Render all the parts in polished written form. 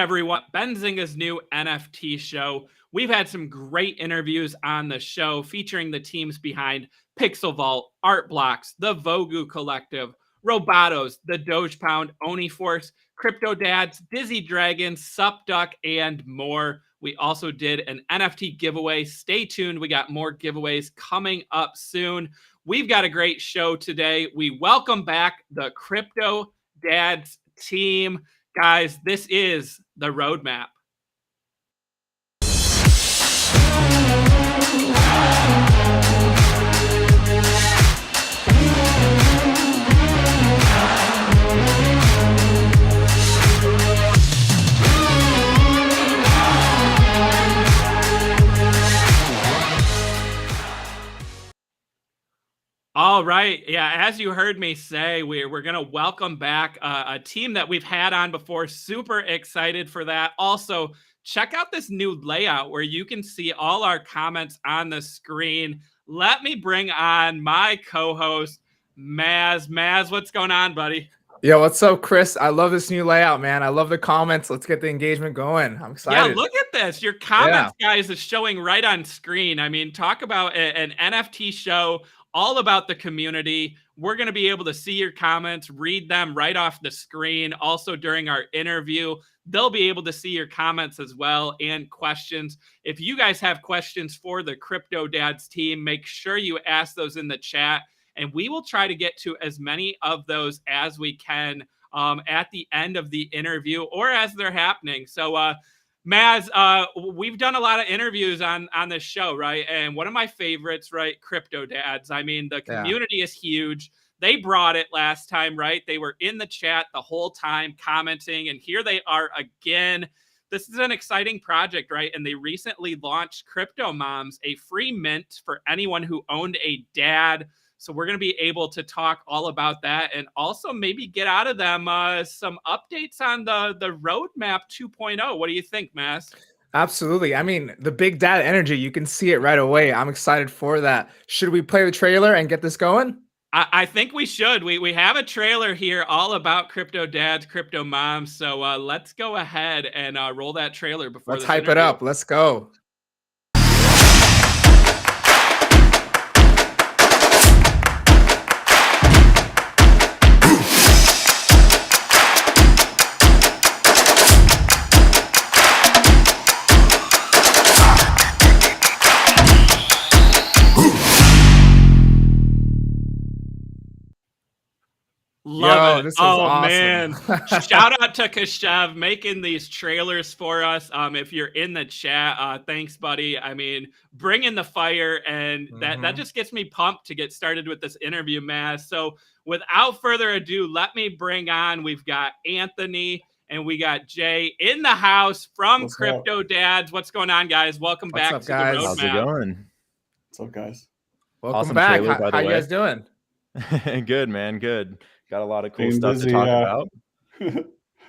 everyone. Benzinga's new NFT show. We've had some great interviews on the show featuring the teams behind Pixel Vault, Art Blocks, the Vogu Collective, Robotos, the Doge Pound, Oniforce, Cryptodads, Dizzy Dragons, Supduck, and more. We also did an NFT giveaway. Stay tuned. We got more giveaways coming up soon. We've got a great show today. We welcome back the Cryptodads team. Guys, this is the roadmap. All right. Yeah, as you heard me say, we're going to welcome back a team that we've had on before. Super excited for that. Also, check out this new layout where you can see all our comments on the screen. Let me bring on my co-host, Maz. Maz, what's going on, buddy? Yo, what's up, Chris? I love this new layout, man. I love the comments. Let's get the engagement going. I'm excited. Yeah, look at this. Your comments, guys, is showing right on screen. I mean, talk about an NFT show all about the community. We're going to be able to see your comments, read them right off the screen. Also, during our interview, they'll be able to see your comments as well and questions. If you guys have questions for the Cryptodads team, make sure you ask those in the chat, and we will try to get to as many of those as we can at the end of the interview or as they're happening. So, Maz, we've done a lot of interviews on this show, right? And one of my favorites, right, Cryptodads. I mean, the community is huge. They brought it last time, right? They were in the chat the whole time commenting, and here they are again. This is an exciting project, right? And they recently launched Cryptomoms, a free mint for anyone who owned a dad. So we're going to be able to talk all about that and also maybe get out of them some updates on the roadmap 2.0. What do you think, Mass? Absolutely. I mean, the big data energy, you can see it right away. I'm excited for that. Should we play the trailer and get this going? I think we should. We have a trailer here all about Cryptodads, Cryptomoms. So let's go ahead and roll that trailer before let's hype it up. Let's go. Love it. Oh, awesome. Man. Shout out to Kashav making these trailers for us. If you're in the chat, thanks, buddy. I mean, bring in the fire. And that just gets me pumped to get started with this interview, Maz. So without further ado, let me bring on, we've got Anthony and we got Jay in the house from Cryptodads. What's going on, guys? Welcome back to guys? the roadmap. How's it going? What's up, guys? Welcome awesome back. Trailer, how you guys doing? Good, man. Good. Got a lot of cool stuff to talk about.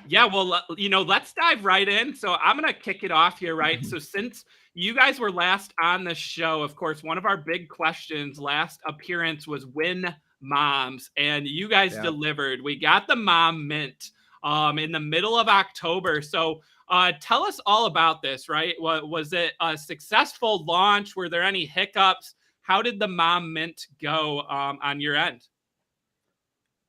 Yeah, well, let's dive right in. So I'm going to kick it off here, right? So since you guys were last on the show, of course, one of our big questions last appearance was when moms, and you guys delivered. We got the mom mint in the middle of October. So tell us all about this, right? Was it a successful launch? Were there any hiccups? How did the mom mint go on your end?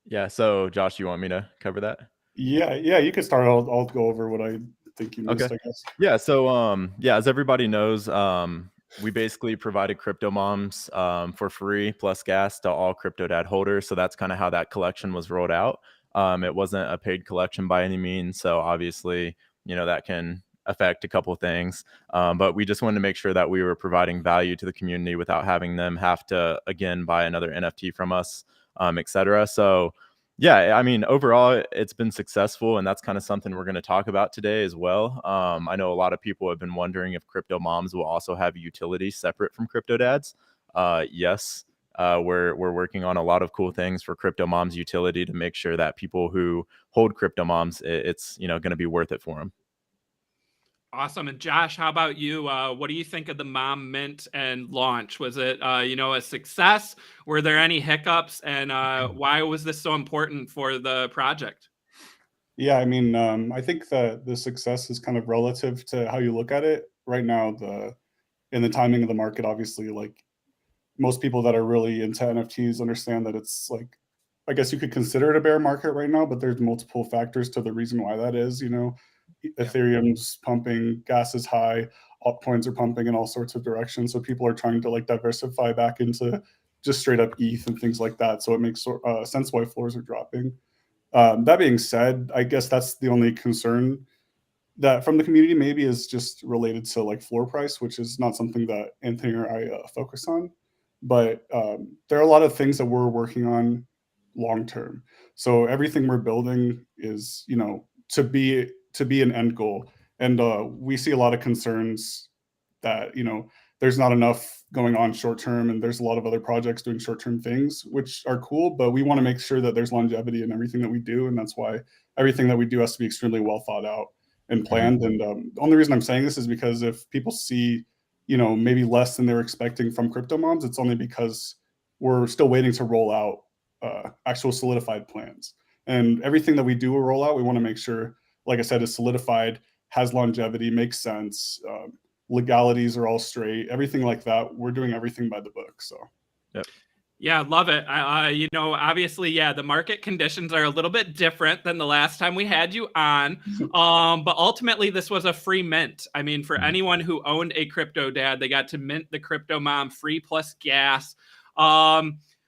Yeah. So Josh, you want me to cover that? Yeah. You can start. I'll go over what I think you missed, I guess. Yeah. So, as everybody knows, we basically provided Cryptomoms for free plus gas to all Cryptodad holders. So that's kind of how that collection was rolled out. It wasn't a paid collection by any means. So obviously, that can affect a couple of things. But we just wanted to make sure that we were providing value to the community without having them have to, again, buy another NFT from us. etc. So yeah, I mean, overall, it's been successful, and that's kind of something we're going to talk about today as well. I know a lot of people have been wondering if Cryptomoms will also have utility separate from Cryptodads. Yes, we're working on a lot of cool things for Cryptomoms utility to make sure that people who hold Cryptomoms, it's going to be worth it for them. Awesome. And Josh, how about you? What do you think of the mom mint and launch? Was it, a success? Were there any hiccups? And why was this so important for the project? Yeah, I mean, I think that the success is kind of relative to how you look at it. Right now, in the timing of the market, obviously, like most people that are really into NFTs understand that it's like, I guess you could consider it a bear market right now, but there's multiple factors to the reason why that is. Ethereum's pumping, gas is high, altcoins are pumping in all sorts of directions. So people are trying to like diversify back into just straight up ETH and things like that. So it makes sense why floors are dropping. That being said, I guess that's the only concern that from the community maybe is just related to like floor price, which is not something that Anthony or I focus on. But there are a lot of things that we're working on long term. So everything we're building is, to be an end goal, and we see a lot of concerns that there's not enough going on short term, and there's a lot of other projects doing short term things which are cool, but we want to make sure that there's longevity in everything that we do, and that's why everything that we do has to be extremely well thought out and planned. And the only reason I'm saying this is because if people see maybe less than they're expecting from Cryptomoms, it's only because we're still waiting to roll out actual solidified plans, and everything that we do roll out, we want to make sure, like I said, is solidified, has longevity, makes sense, legalities are all straight, everything like that. We're doing everything by the book. So Yep. Yeah, love it. Obviously, yeah, the market conditions are a little bit different than the last time we had you on. But ultimately, this was a free mint. I mean, for anyone who owned a Cryptodad, they got to mint the Cryptomom free plus gas.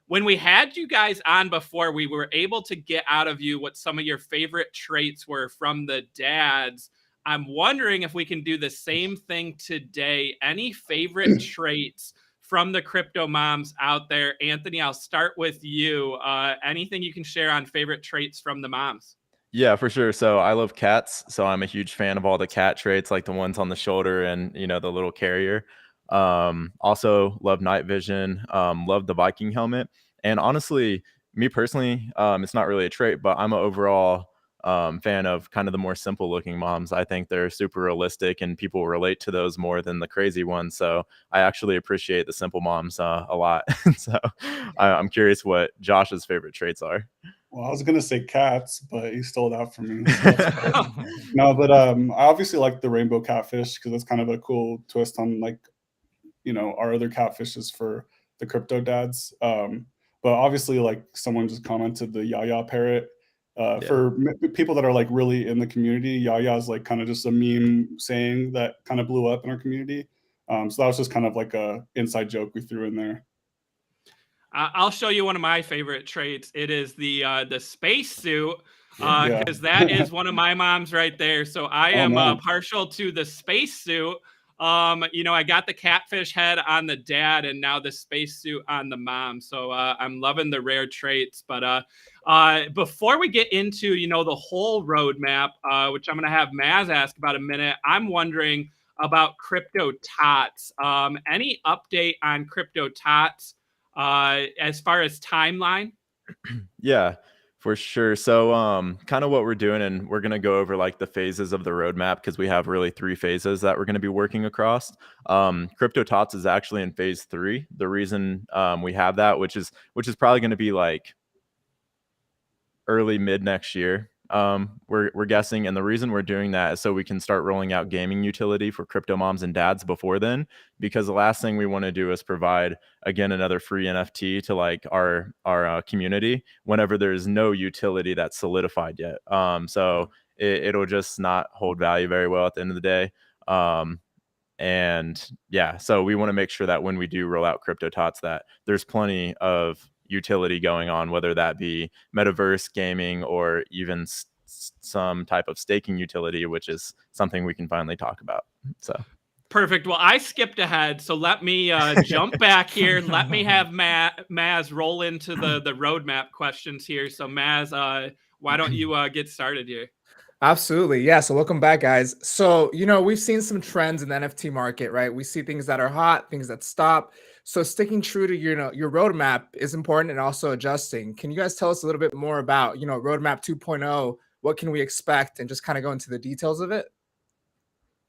When we had you guys on before, we were able to get out of you what some of your favorite traits were from the dads. I'm wondering if we can do the same thing today. Any favorite traits from the Cryptomoms out there? Anthony, I'll start with you. Anything you can share on favorite traits from the moms? Yeah, for sure. So I love cats. So I'm a huge fan of all the cat traits, like the ones on the shoulder and, the little carrier. Also love night vision, love the Viking helmet. And honestly, me personally, it's not really a trait, but I'm an overall fan of kind of the more simple looking moms. I think they're super realistic and people relate to those more than the crazy ones. So I actually appreciate the simple moms a lot. So I'm curious what Josh's favorite traits are. Well, I was gonna say cats, but you stole that from me. So that's cool. No, but I obviously like the rainbow catfish because that's kind of a cool twist on like our other catfishes for the Cryptodads. But obviously, like someone just commented, the Yaya parrot. Yeah. For people that are like really in the community, Yaya is like kind of just a meme saying that kind of blew up in our community. So that was just kind of like a inside joke we threw in there. I'll show you one of my favorite traits. It is the space suit, Yeah. because that is one of my moms right there. So I am man. partial to the space suit. I got the catfish head on the dad, and now the space suit on the mom. So I'm loving the rare traits. But before we get into the whole roadmap, which I'm gonna have Maz ask about in a minute, I'm wondering about Crypto Tots. Any update on Crypto Tots? As far as timeline? Yeah, for sure. So kind of what we're doing, and we're going to go over like the phases of the roadmap because we have really 3 phases that we're going to be working across. Crypto Tots is actually in phase 3. The reason we have that, which is probably going to be like early mid next year, we're guessing, and the reason we're doing that is so we can start rolling out gaming utility for crypto moms and dads before then, because the last thing we want to do is provide again another free NFT to like our community whenever there's no utility that's solidified yet. So it'll just not hold value very well at the end of the day. And yeah, so we want to make sure that when we do roll out Crypto Tots that there's plenty of utility going on, whether that be metaverse gaming or even some type of staking utility, which is something we can finally talk about. So perfect. Well, I skipped ahead, so let me jump back here. Let me have Maz roll into the roadmap questions here. So Maz, why don't you get started here? Absolutely. Yeah. So welcome back, guys. So, we've seen some trends in the NFT market, right? We see things that are hot, things that stop. So sticking true to your roadmap is important, and also adjusting. Can you guys tell us a little bit more about, roadmap 2.0? What can we expect, and just kind of go into the details of it?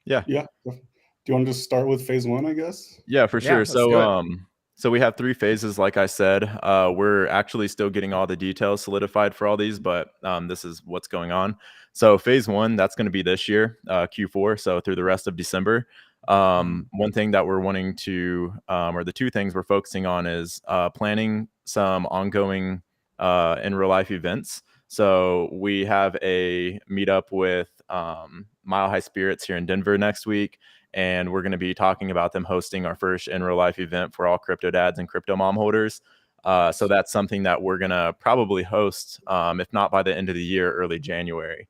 Yeah. Do you want to just start with phase 1, I guess? Yeah, for sure. let's do it. So So we have 3 phases, like I said. We're actually still getting all the details solidified for all these, but this is what's going on. So phase 1, that's going to be this year, Q4, so through the rest of December. One thing that we're wanting to, or the 2 things we're focusing on is planning some ongoing in real life events. So we have a meetup with Mile High Spirits here in Denver next week. And we're going to be talking about them hosting our first in real life event for all Cryptodads and Cryptomom holders. So that's something that we're going to probably host, if not by the end of the year, early January.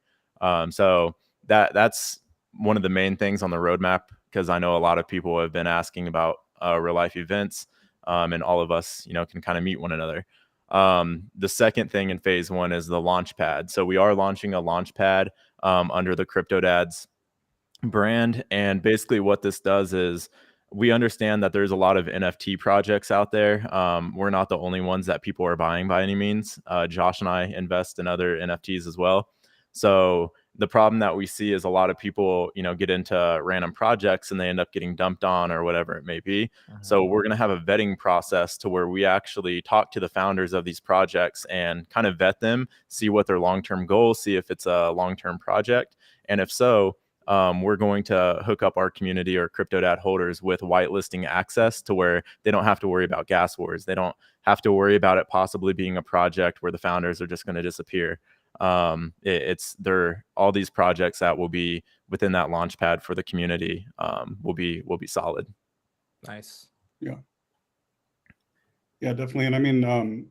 So that's one of the main things on the roadmap, because I know a lot of people have been asking about real life events, and all of us, can kind of meet one another. The second thing in phase 1 is the launch pad. So we are launching a launch pad under the Cryptodads brand. And basically what this does is we understand that there's a lot of NFT projects out there. We're not the only ones that people are buying by any means. Josh and I invest in other NFTs as well. So the problem that we see is a lot of people, get into random projects and they end up getting dumped on or whatever it may be. So we're going to have a vetting process to where we actually talk to the founders of these projects and kind of vet them, see what their long-term goals, see if it's a long-term project. And if so, we're going to hook up our community or Cryptodad holders with whitelisting access to where they don't have to worry about gas wars. They don't have to worry about it possibly being a project where the founders are just going to disappear. They're all these projects that will be within that launch pad for the community will be solid. Nice. Yeah, definitely. And I mean,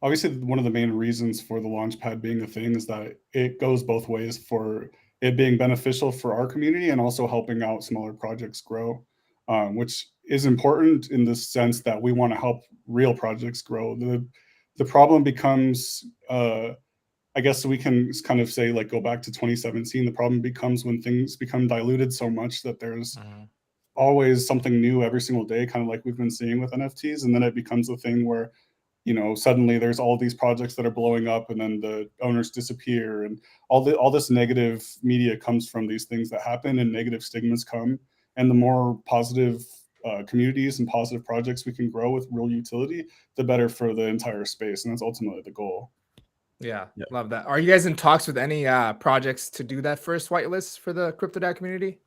obviously one of the main reasons for the launch pad being a thing is that it goes both ways, for it being beneficial for our community and also helping out smaller projects grow, which is important in the sense that we want to help real projects grow. The problem becomes, I guess we can kind of say, like, go back to 2017. The problem becomes when things become diluted so much that there's always something new every single day, kind of like we've been seeing with NFTs. And then it becomes a thing where, suddenly there's all these projects that are blowing up and then the owners disappear, and all this negative media comes from these things that happen, and negative stigmas come. And the more positive communities and positive projects we can grow with real utility, the better for the entire space. And that's ultimately the goal. Yeah, love that. Are you guys in talks with any projects to do that first whitelist for the Cryptodad community?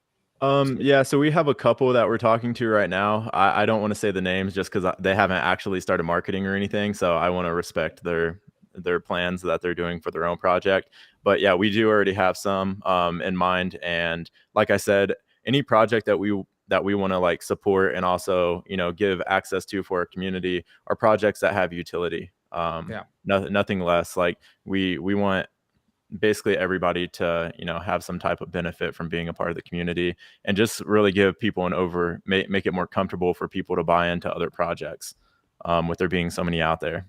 Yeah, so we have a couple that we're talking to right now. I don't want to say the names just because they haven't actually started marketing or anything. So I want to respect their plans that they're doing for their own project. But yeah, we do already have some in mind. And like I said, any project that we want to like support and also, give access to for our community are projects that have utility. Nothing less. Like we want basically everybody to, have some type of benefit from being a part of the community, and just really give people make it more comfortable for people to buy into other projects, with there being so many out there.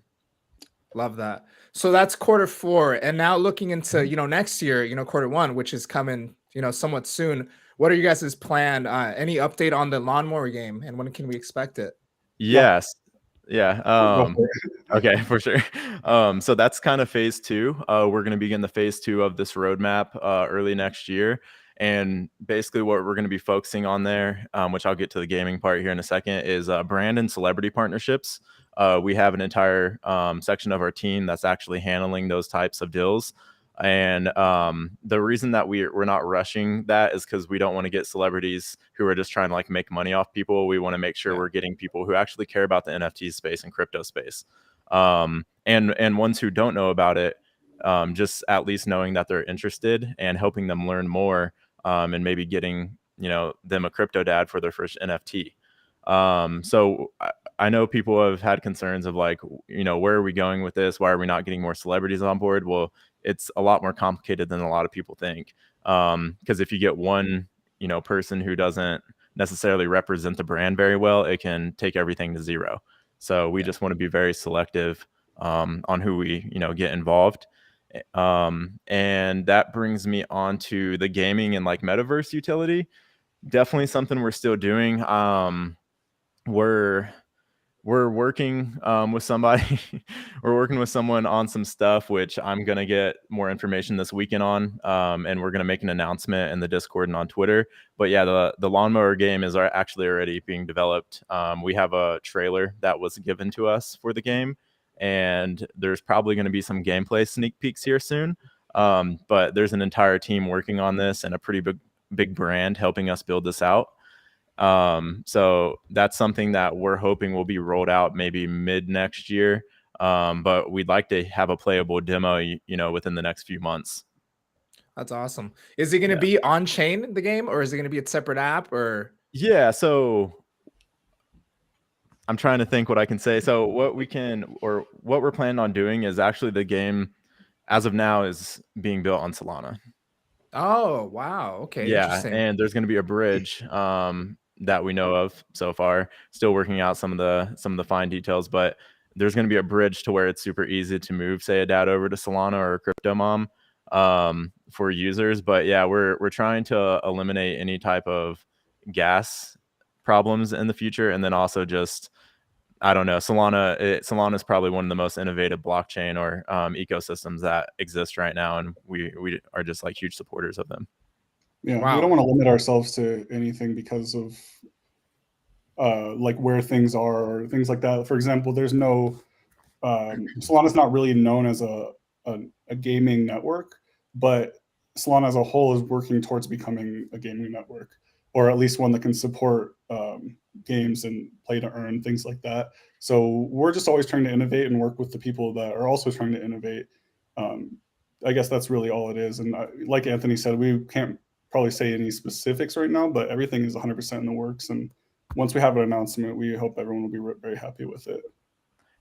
Love that. So that's Q4. And now looking into, next year, Q1, which is coming, somewhat soon. What are you guys' plan? Any update on the lawnmower game, and when can we expect it? Yes. Yeah. Okay, for sure. So that's kind of phase 2. We're going to begin the phase 2 of this roadmap early next year. And basically what we're going to be focusing on there, which I'll get to the gaming part here in a second, is brand and celebrity partnerships. We have an entire section of our team that's actually handling those types of deals. And the reason that we're not rushing that is because we don't want to get celebrities who are just trying to like make money off people. We want to make sure we're getting people who actually care about the NFT space and crypto space, and ones who don't know about it, just at least knowing that they're interested and helping them learn more, and maybe getting them a Cryptodad for their first NFT. So I know people have had concerns of like, where are we going with this? Why are we not getting more celebrities on board? Well, it's a lot more complicated than a lot of people think. Because if you get one, person who doesn't necessarily represent the brand very well, it can take everything to zero. So we just want to be very selective on who we, get involved. And that brings me on to the gaming and like metaverse utility. Definitely something we're still doing. we're working with somebody. We're working with someone on some stuff, which I'm gonna get more information this weekend on, and we're gonna make an announcement in the Discord and on Twitter. But yeah, the lawnmower game is actually already being developed. We have a trailer that was given to us for the game, and there's probably going to be some gameplay sneak peeks here soon. But there's an entire team working on this and a pretty big brand helping us build this out. So that's something that we're hoping will be rolled out maybe mid next year. But we'd like to have a playable demo, within the next few months. That's awesome. Is it going to be on chain, the game, or is it going to be a separate app? Or yeah, so I'm trying to think what I can say. So what we're planning on doing is actually the game as of now is being built on Solana. Oh, wow. Okay. Yeah, and there's going to be a bridge that we know of so far. Still working out some of the fine details, but there's going to be a bridge to where it's super easy to move, say, a DAD over to Solana or a Cryptomom for users. But yeah, we're trying to eliminate any type of gas problems in the future, and then also just, I don't know, Solana is probably one of the most innovative blockchain or ecosystems that exist right now, and we are just like huge supporters of them. Yeah, we don't want to limit ourselves to anything because of like where things are or things like that. For example, there's no Solana's not really known as a gaming network, but Solana as a whole is working towards becoming a gaming network, or at least one that can support games and play to earn, things like that. So we're just always trying to innovate and work with the people that are also trying to innovate. I guess that's really all it is. And like Anthony said, we can't probably say any specifics right now, but everything is 100% in the works. And once we have an announcement, we hope everyone will be very happy with it.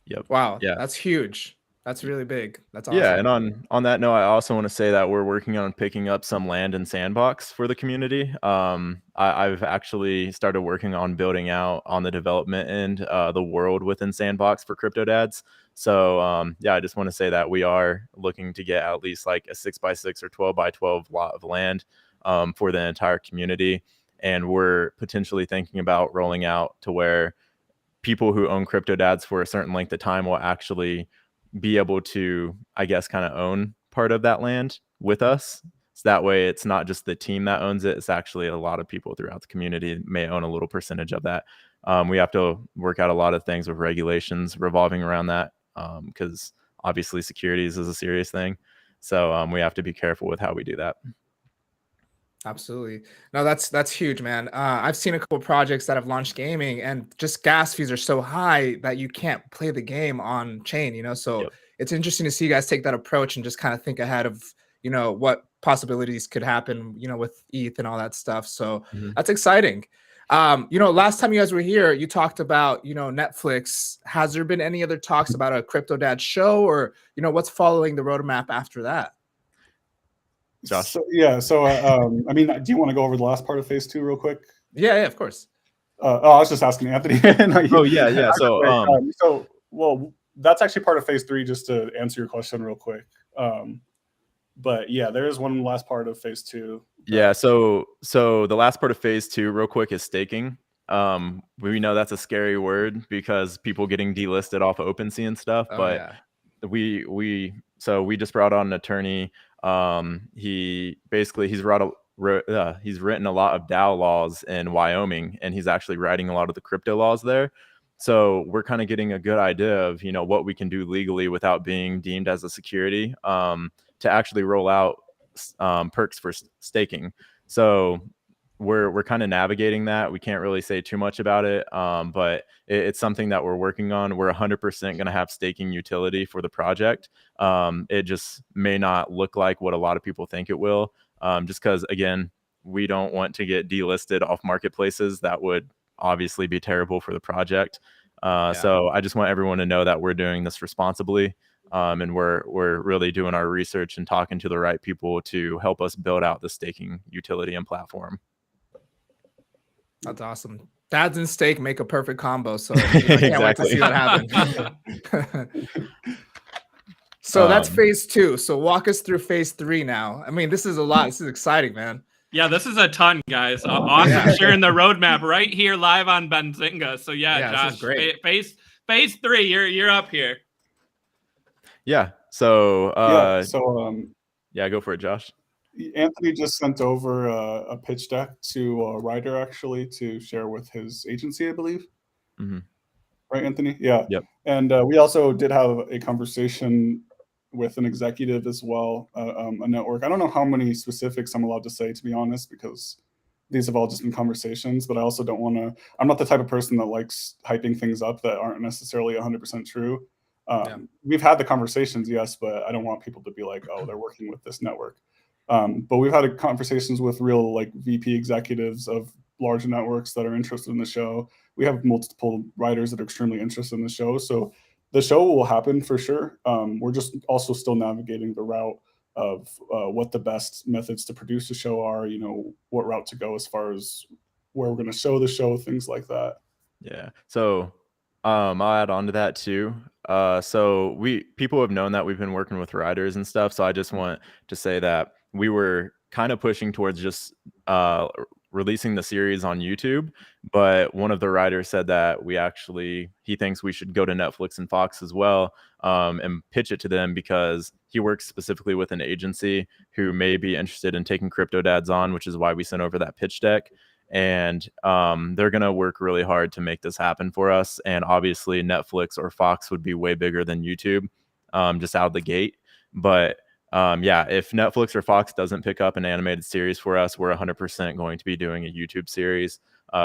Yep. Wow. Yeah. That's huge. That's really big. That's awesome. Yeah, and on that note, I also want to say that we're working on picking up some land in Sandbox for the community. I've actually started working on building out on the development end the world within Sandbox for Cryptodads. So yeah, I just want to say that we are looking to get at least like a 6x6 or 12x12 lot of land for the entire community, and we're potentially thinking about rolling out to where people who own Cryptodads for a certain length of time will actually be able to, I guess, kind of own part of that land with us. So that way it's not just the team that owns it. It's actually a lot of people throughout the community may own a little percentage of that. We have to work out a lot of things with regulations revolving around that because obviously securities is a serious thing. So we have to be careful with how we do that. Absolutely. No, that's huge, man. I've seen a couple of projects that have launched gaming, and just gas fees are so high that you can't play the game on chain, so It's interesting to see you guys take that approach and just kind of think ahead of, what possibilities could happen, with ETH and all that stuff. So that's exciting. Last time you guys were here, you talked about, Netflix. Has there been any other talks about a Cryptodad show, or, what's following the roadmap after that? Josh? So I mean, do you want to go over the last part of phase 2 real quick? Yeah, of course. I was just asking Anthony. Oh yeah. So well, that's actually part of phase 3, just to answer your question real quick. But yeah, there is one last part of phase 2. Yeah, so the last part of phase 2 real quick is staking. We know that's a scary word because people getting delisted off of OpenSea and stuff, but we just brought on an attorney. He's written a lot of DAO laws in Wyoming, and he's actually writing a lot of the crypto laws there. So we're kind of getting a good idea of what we can do legally without being deemed as a security to actually roll out perks for staking. So we're kind of navigating that. We can't really say too much about it, but it's something that we're working on. We're 100% going to have staking utility for the project. It just may not look like what a lot of people think it will, just because, again, we don't want to get delisted off marketplaces. That would obviously be terrible for the project. So I just want everyone to know that we're doing this responsibly, and we're really doing our research and talking to the right people to help us build out the staking utility and platform. That's awesome. Dads and steak make a perfect combo. So I can't wait to see that happen. So that's phase 2. So walk us through phase 3 now. I mean, this is a lot. This is exciting, man. Yeah, this is a ton, guys. Awesome sharing the roadmap right here live on Benzinga. So yeah, Josh, this is great. phase 3, you're up here. Yeah. So yeah, go for it, Josh. Anthony just sent over a pitch deck to a writer actually to share with his agency, I believe. Mm-hmm. Right, Anthony? Yeah. Yep. And we also did have a conversation with an executive as well, a network. I don't know how many specifics I'm allowed to say, to be honest, because these have all just been conversations, but I also don't want to, I'm not the type of person that likes hyping things up that aren't necessarily 100% true. We've had the conversations, yes, but I don't want people to be like, oh, they're working with this network. But we've had conversations with real like VP executives of large networks that are interested in the show. We have multiple writers that are extremely interested in the show. So the show will happen for sure. We're just also still navigating the route of what the best methods to produce a show are, you know, what route to go as far as where we're going to show the show, things like that. Yeah. So I'll add on to that too. So people have known that we've been working with writers and stuff. So I just want to say that we were kind of pushing towards just releasing the series on YouTube, but one of the writers said that he thinks we should go to Netflix and Fox as well, and pitch it to them, because he works specifically with an agency who may be interested in taking Cryptodads on, which is why we sent over that pitch deck. And they're going to work really hard to make this happen for us. And obviously Netflix or Fox would be way bigger than YouTube, just out of the gate. But if Netflix or Fox doesn't pick up an animated series for us, we're 100% going to be doing a YouTube series.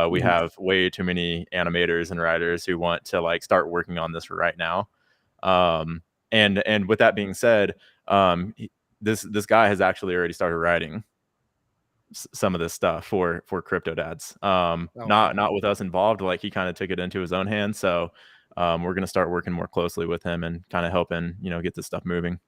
We have way too many animators and writers who want to like start working on this right now. And with that being said, this guy has actually already started writing some of this stuff for Cryptodads. Not with us involved. Like, he kind of took it into his own hands. So we're going to start working more closely with him and kind of helping, get this stuff moving.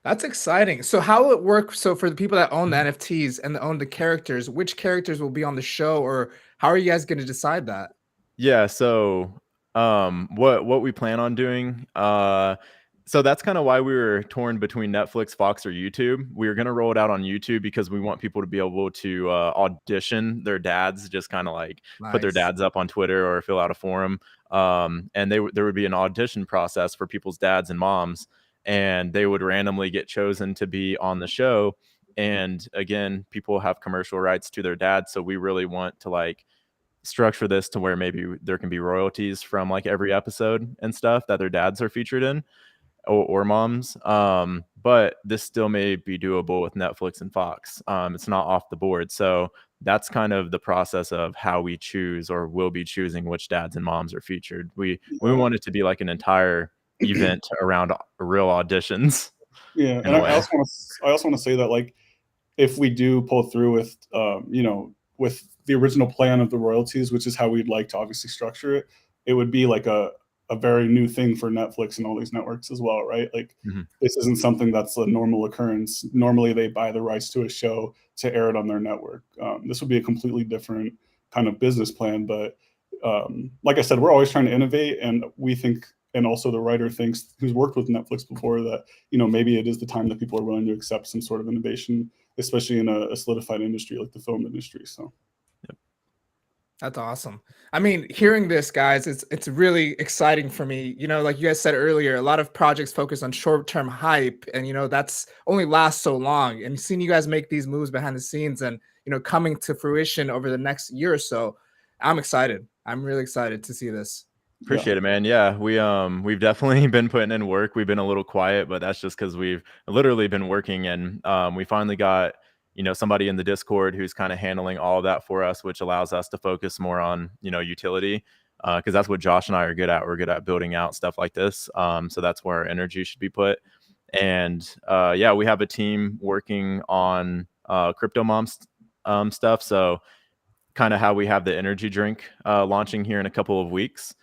That's exciting. So how will it work? So for the people that own the NFTs and own the characters, which characters will be on the show, or how are you guys going to decide that? Yeah. So what we plan on doing, so that's kind of why we were torn between Netflix, Fox, or YouTube. We were going to roll it out on YouTube because we want people to be able to audition their dads, just kind of like put their dads up on Twitter or fill out a forum. And there would be an audition process for people's dads and moms, and they would randomly get chosen to be on the show. And again, people have commercial rights to their dads. So we really want to like structure this to where maybe there can be royalties from like every episode and stuff that their dads are featured in, or moms. But this still may be doable with Netflix and Fox. It's not off the board. So that's kind of the process of how we choose, or will be choosing, which dads and moms are featured. We want it to be like an entire event around real auditions. Yeah. And I also want to say that, like, if we do pull through with, with the original plan of the royalties, which is how we'd like to obviously structure it, it would be like a very new thing for Netflix and all these networks as well, right? Like, this isn't something that's a normal occurrence. Normally they buy the rights to a show to air it on their network. This would be a completely different kind of business plan. But like I said, we're always trying to innovate, and we think, and also the writer thinks, who's worked with Netflix before, that, maybe it is the time that people are willing to accept some sort of innovation, especially in a solidified industry like the film industry. So that's awesome. I mean, hearing this, guys, it's really exciting for me. Like you guys said earlier, a lot of projects focus on short-term hype, and that's only lasts so long. And seeing you guys make these moves behind the scenes and coming to fruition over the next year or so, I'm excited. I'm really excited to see this. Appreciate it, man. Yeah, we've definitely been putting in work. We've been a little quiet, but that's just because we've literally been working, and we finally got somebody in the Discord who's kind of handling all of that for us, which allows us to focus more on utility, because that's what Josh and I are good at. We're good at building out stuff like this, so that's where our energy should be put. And we have a team working on Cryptomoms stuff. So kind of how we have the energy drink launching here in a couple of weeks.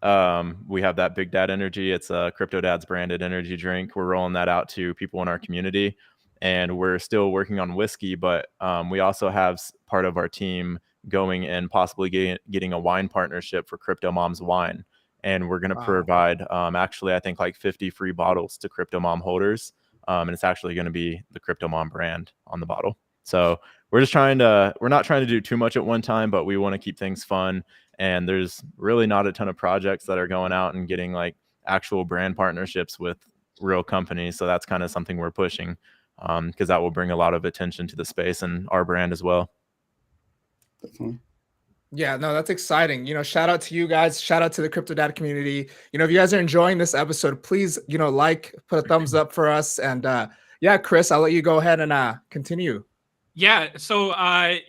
We have that Big Dad Energy. It's a Cryptodads branded energy drink. We're rolling that out to people in our community, and we're still working on whiskey, but we also have part of our team going and possibly getting a wine partnership for Cryptomoms wine. And we're going to provide, actually, I think like 50 free bottles to Cryptomom holders. And it's actually going to be the Cryptomom brand on the bottle. So we're not trying to do too much at one time, but we want to keep things fun And there's really not a ton of projects that are going out and getting like actual brand partnerships with real companies. So that's kind of something we're pushing, because that will bring a lot of attention to the space and our brand as well. Definitely. Yeah, no, that's exciting. Shout out to you guys. Shout out to the Cryptodad community. If you guys are enjoying this episode, please, like, put a thumbs up for us. And yeah, Chris, I'll let you go ahead and continue. Yeah. So, I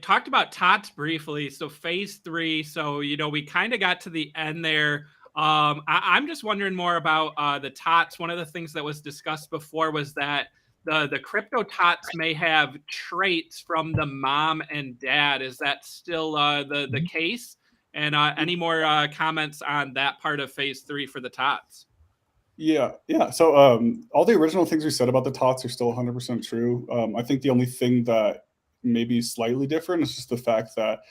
talked about Tots briefly. So phase 3. So, we kind of got to the end there. I'm just wondering more about the Tots. One of the things that was discussed before was that the crypto Tots may have traits from the mom and dad. Is that still the case? And any more comments on that part of phase 3 for the Tots? Yeah. So all the original things we said about the Tots are still 100% true. I think the only thing that may be slightly different is just the fact that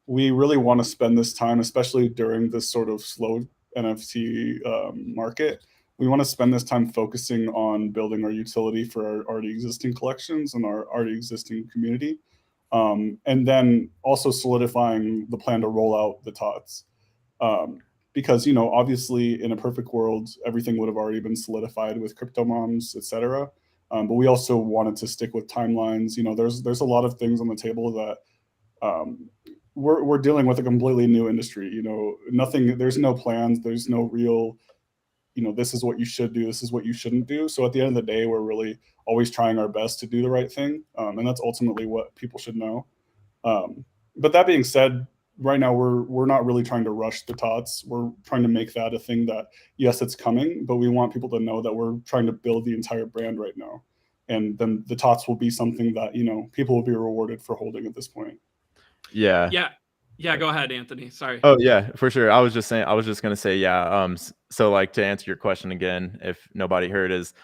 we really want to spend this time, especially during this sort of slow NFT market. We want to spend this time focusing on building our utility for our already existing collections and our already existing community. And then also solidifying the plan to roll out the Tots. Because, obviously in a perfect world, everything would have already been solidified with Cryptomoms, et cetera. But we also wanted to stick with timelines. There's a lot of things on the table that we're dealing with a completely new industry. There's no plans, there's no real, this is what you should do, this is what you shouldn't do. So at the end of the day, we're really always trying our best to do the right thing. And that's ultimately what people should know. But that being said, right now we're not really trying to rush the Tots. We're trying to make that a thing that, yes, it's coming, but we want people to know that we're trying to build the entire brand right now. And then the Tots will be something that, people will be rewarded for holding at this point. Yeah. Go ahead, Anthony. Sorry. Oh yeah, for sure. I was just going to say, yeah. So like, to answer your question again, if nobody heard, is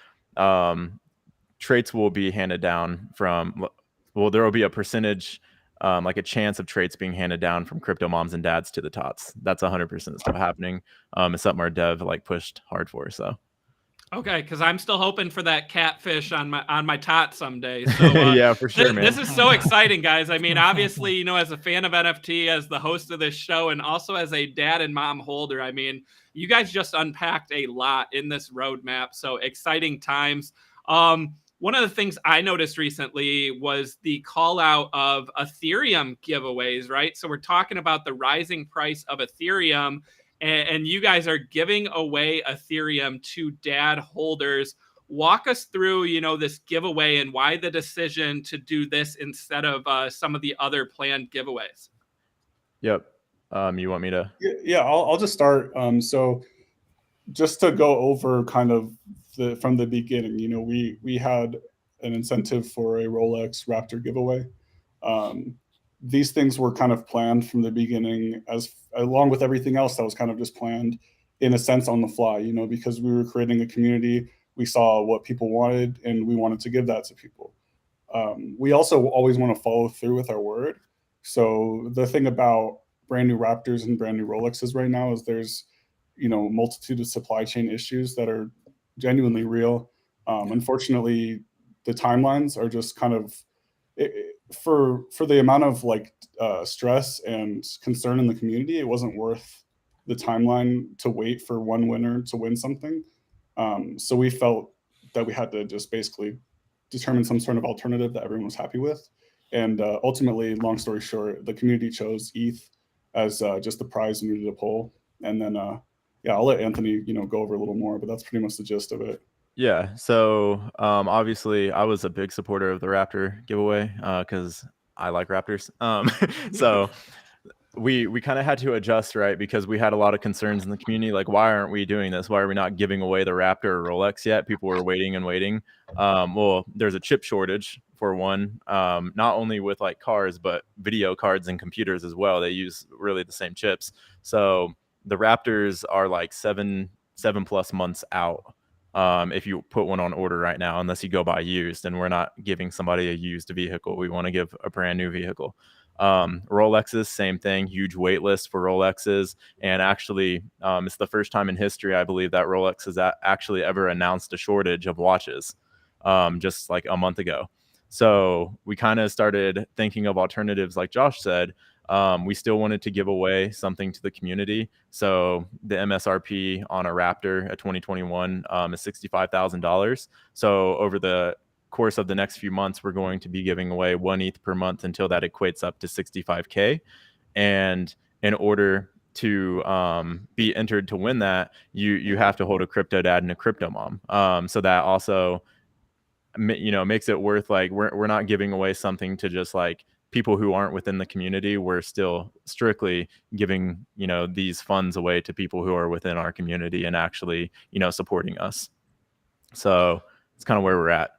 traits will be handed down from, well, there will be a percentage, like a chance of traits being handed down from crypto moms and dads to the Tots. That's 100% stuff happening. It's something our dev like pushed hard for. So. Okay, because I'm still hoping for that catfish on my Tot someday. So yeah, for sure, man. This is so exciting, guys. I mean, obviously, as a fan of NFT, as the host of this show, and also as a dad and mom holder, I mean, you guys just unpacked a lot in this roadmap. So exciting times. One of the things I noticed recently was the call out of Ethereum giveaways, right? So we're talking about the rising price of Ethereum, and you guys are giving away Ethereum to dad holders. Walk us through, this giveaway and why the decision to do this instead of some of the other planned giveaways. Yep. You want me to? Yeah, I'll just start. So just to go over kind of from the beginning, we had an incentive for a Rolex Raptor giveaway. These things were kind of planned from the beginning, along with everything else that was kind of just planned in a sense on the fly, because we were creating a community. We saw what people wanted and we wanted to give that to people. We also always want to follow through with our word. So the thing about brand new Raptors and brand new Rolexes right now is there's, multitude of supply chain issues that are genuinely real. Unfortunately, the timelines are just kind of, for the amount of stress and concern in the community, it wasn't worth the timeline to wait for one winner to win something. So we felt that we had to just basically determine some sort of alternative that everyone was happy with. And ultimately, long story short, the community chose ETH as just the prize we needed to pull. And then, I'll let Anthony, go over a little more, but that's pretty much the gist of it. Yeah. So obviously, I was a big supporter of the Raptor giveaway because I like Raptors. So we kind of had to adjust, right? Because we had a lot of concerns in the community. Like, why aren't we doing this? Why are we not giving away the Raptor or Rolex yet? People were waiting and waiting. Well, there's a chip shortage for one, not only with like cars, but video cards and computers as well. They use really the same chips. So the Raptors are like 7+ months out. If you put one on order right now, unless you go buy used, and we're not giving somebody a used vehicle. We want to give a brand new vehicle. Rolexes, same thing, huge wait list for Rolexes. And actually, it's the first time in history, I believe, that Rolex has actually ever announced a shortage of watches, just like a month ago. So we kind of started thinking of alternatives, like Josh said, We still wanted to give away something to the community. So the MSRP on a Raptor, a 2021, is $65,000. So over the course of the next few months, we're going to be giving away 1 ETH per month until that equates up to 65K. And in order to be entered to win that, you have to hold a Cryptodad and a Cryptomom. So that also, makes it worth, like, we're not giving away something to just like people who aren't within the community. We're still strictly giving, these funds away to people who are within our community and actually, supporting us. So it's kind of where we're at.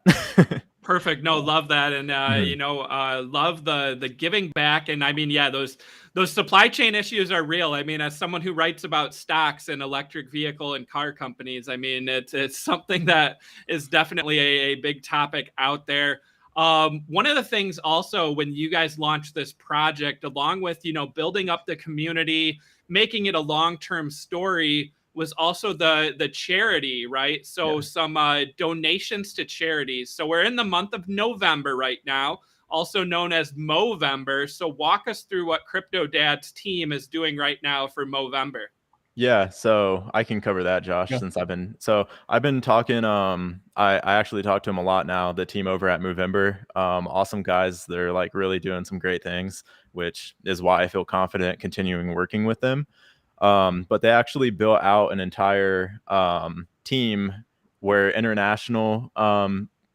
Perfect. No, love that. And, love the giving back. And I mean, yeah, those supply chain issues are real. I mean, as someone who writes about stocks and electric vehicle and car companies, I mean, it's something that is definitely a big topic out there. One of the things also when you guys launched this project, along with, building up the community, making it a long-term story, was also the charity, right? So some donations to charities. So we're in the month of November right now, also known as Movember. So walk us through what Cryptodads team is doing right now for Movember. Yeah, so I can cover that, Josh, since I've been talking. I actually talk to them a lot now, the team over at Movember. Awesome guys. They're like really doing some great things, which is why I feel confident continuing working with them. But they actually built out an entire team where international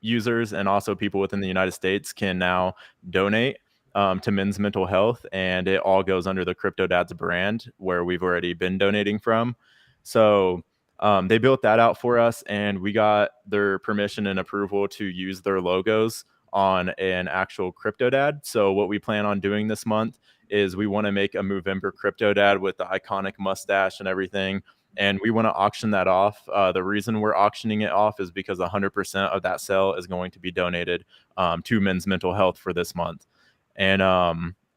users and also people within the United States can now donate to men's mental health, and it all goes under the Cryptodads brand where we've already been donating from. So they built that out for us, and we got their permission and approval to use their logos on an actual Cryptodad. So what we plan on doing this month is we want to make a Movember Cryptodad with the iconic mustache and everything, and we want to auction that off. The reason we're auctioning it off is because 100% of that sale is going to be donated to men's mental health for this month. And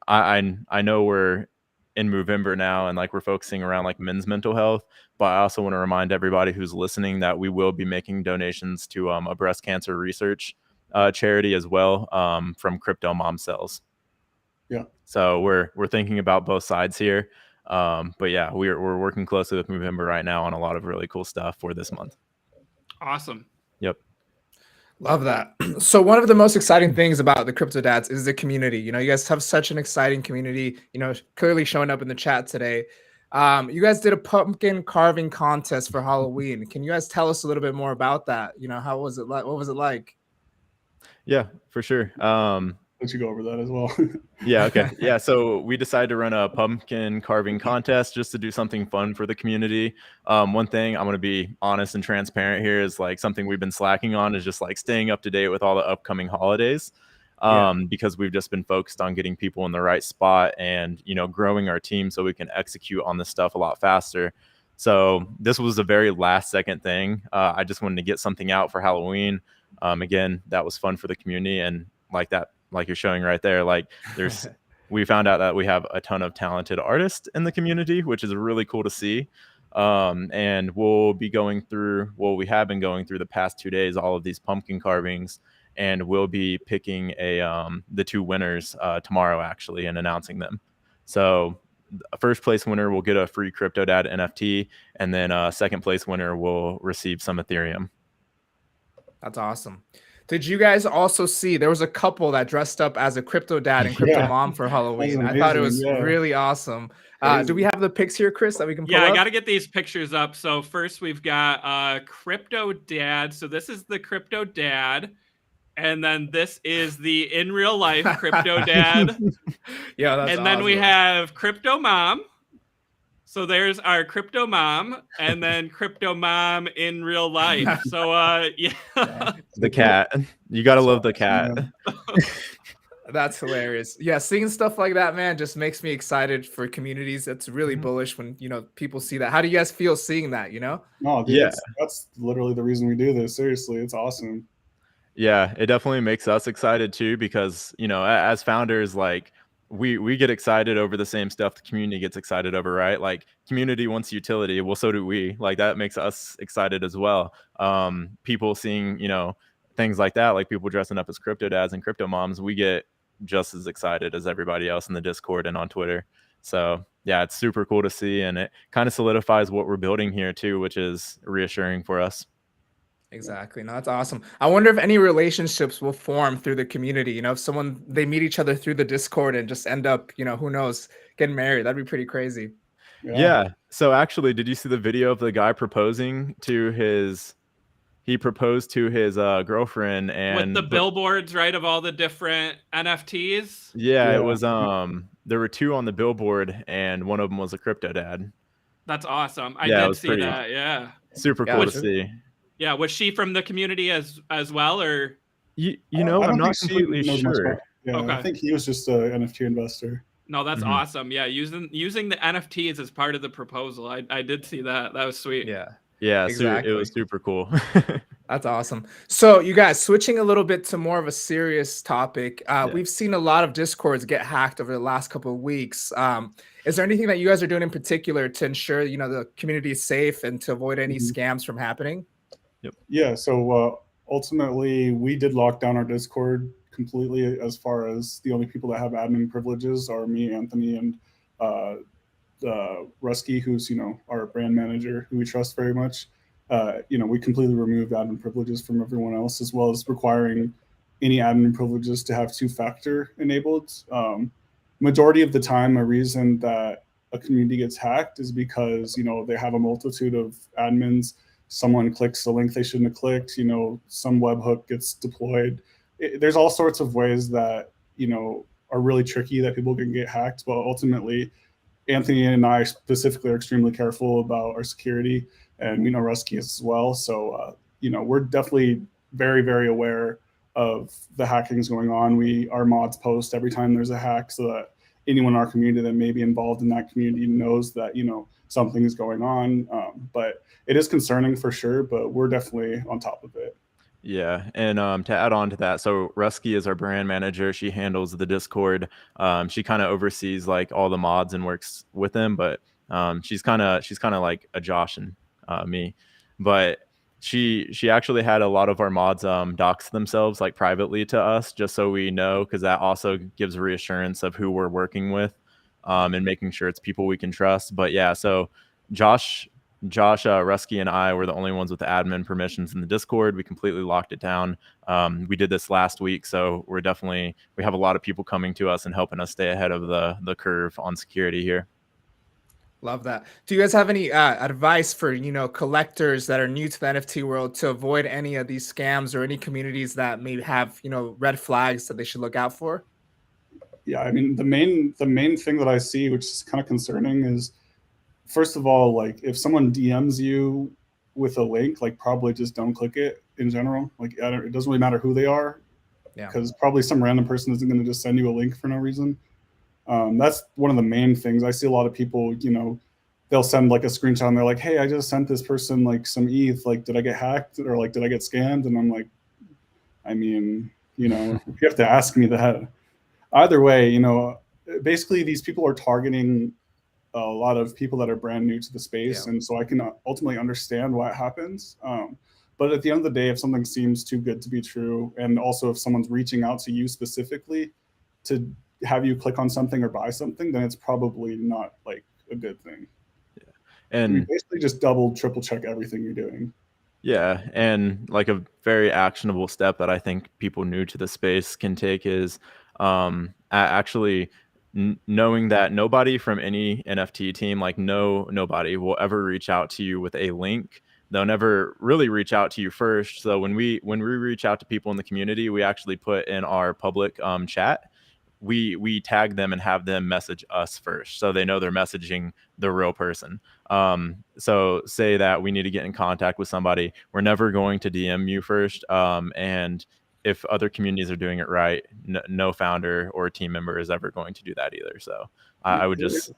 I know we're in Movember now, and like we're focusing around like men's mental health, but I also want to remind everybody who's listening that we will be making donations to a breast cancer research charity as well, from Cryptomom cells. Yeah. So we're thinking about both sides here. But yeah, we're working closely with Movember right now on a lot of really cool stuff for this month. Awesome. Yep. Love that. So one of the most exciting things about the Cryptodads is the community. You guys have such an exciting community, clearly showing up in the chat today. You guys did a pumpkin carving contest for Halloween. Can you guys tell us a little bit more about that? How was it like? What was it like? Yeah, for sure. Let you go over that as well. Yeah, okay. Yeah, so we decided to run a pumpkin carving contest just to do something fun for the community. One thing I'm going to be honest and transparent here is like something we've been slacking on is just like staying up to date with all the upcoming holidays, because we've just been focused on getting people in the right spot and, growing our team so we can execute on this stuff a lot faster. So this was a very last second thing. I just wanted to get something out for Halloween. Again, that was fun for the community, and like you're showing right there, like we found out that we have a ton of talented artists in the community, which is really cool to see. And we have been going through the past 2 days, all of these pumpkin carvings, and we'll be picking the 2 winners tomorrow actually, and announcing them. So a first place winner will get a free Cryptodad NFT, and then a second place winner will receive some Ethereum. That's awesome. Did you guys also see there was a couple that dressed up as a Cryptodad and Cryptomom for Halloween? I thought it was really awesome. Do we have the pics here, Chris, that we can pull up? I got to get these pictures up. So first we've got Cryptodad. So this is the Cryptodad. And then this is the in real life Cryptodad. Yeah, that's and then we have Cryptomom. So there's our Cryptomom, and then Cryptomom in real life. So the cat. You gotta love the cat. That's hilarious. Yeah, seeing stuff like that, man, just makes me excited for communities. That's really bullish when people see that. How do you guys feel seeing that? No, dude, that's literally the reason we do this. Seriously, it's awesome. Yeah, it definitely makes us excited too, because as founders, like we get excited over the same stuff the community gets excited over, right? Like community wants utility, well, so do we. Like that makes us excited as well. People seeing things like that, like people dressing up as Cryptodads and Cryptomoms, we get just as excited as everybody else in the Discord and on Twitter. So yeah, it's super cool to see, and it kind of solidifies what we're building here too, which is reassuring for us. Exactly. No, that's awesome. I wonder if any relationships will form through the community. You know, if someone they meet each other through the Discord and just end up, you know, who knows, getting married. That'd be pretty crazy. Yeah. So actually, did you see the video of the guy proposing to his? He proposed to his girlfriend, and with the billboards, right, of all the different NFTs. Yeah, it was there were 2 on the billboard, and one of them was a Cryptodad. That's awesome. I Yeah, it did was see pretty that. Yeah. super cool to see. Yeah, was she from the community as well, or? You know, I'm not completely sure. Yeah, Okay. I think he was just an NFT investor. No, that's awesome. Yeah, using the NFTs as part of the proposal. I did see that. That was sweet. Yeah, exactly. It was super cool. That's awesome. So you guys, switching a little bit to more of a serious topic, we've seen a lot of Discords get hacked over the last couple of weeks. Is there anything that you guys are doing in particular to ensure, you know, the community is safe and to avoid any scams from happening? Yeah, so ultimately we did lock down our Discord completely, as far as the only people that have admin privileges are me, Anthony, and Rusky, who's, you know, our brand manager, who we trust very much. You know, we completely removed admin privileges from everyone else, as well as requiring any admin privileges to have 2-factor enabled. Majority of the time, a reason that a community gets hacked is because, you know, they have a multitude of admins. Someone clicks a link they shouldn't have clicked, you know, some webhook gets deployed. There's all sorts of ways that, you know, are really tricky that people can get hacked. But ultimately, Anthony and I specifically are extremely careful about our security, and we know Rusky as well. So, you know, we're definitely very, very aware of the hackings going on. Our mods post every time there's a hack, so that anyone in our community that may be involved in that community knows that, you know, something is going on. But it is concerning for sure, but we're definitely on top of it. Yeah, and to add on to that, so Rusky is our brand manager. She handles the Discord. She kind of oversees like all the mods and works with them, but she's kind of like a Josh and me. But she actually had a lot of our mods dox themselves like privately to us, just so we know, because that also gives reassurance of who we're working with, and making sure it's people we can trust. But yeah, so Josh, Rusky, and I were the only ones with the admin permissions in the Discord. We completely locked it down. We did this last week, so we have a lot of people coming to us and helping us stay ahead of the curve on security here. Love that. Do you guys have any advice for, you know, collectors that are new to the NFT world to avoid any of these scams, or any communities that may have, you know, red flags that they should look out for? Yeah, I mean, the main thing that I see, which is kind of concerning, is, first of all, like, if someone DMs you with a link, like, probably just don't click it in general. Like, it doesn't really matter who they are, because probably some random person isn't going to just send you a link for no reason. That's one of the main things. I see a lot of people, you know, they'll send like a screenshot and they're like, hey, I just sent this person like some ETH, like, did I get hacked, or like, did I get scammed? And I'm like, I mean, you know, you have to ask me that. Either way, you know, basically these people are targeting a lot of people that are brand new to the space. And so I can ultimately understand why it happens. But at the end of the day, if something seems too good to be true, and also if someone's reaching out to you specifically to have you click on something or buy something, then it's probably not like a good thing. And you basically just double, triple check everything you're doing. Yeah, and like a very actionable step that I think people new to the space can take is actually knowing that nobody from any NFT team, like nobody will ever reach out to you with a link. They'll never really reach out to you first. So when we reach out to people in the community, we actually put in our public chat, we tag them and have them message us first, so they know they're messaging the real person. So say that we need to get in contact with somebody, we're never going to DM you first. And if other communities are doing it right, no founder or team member is ever going to do that either. So I would just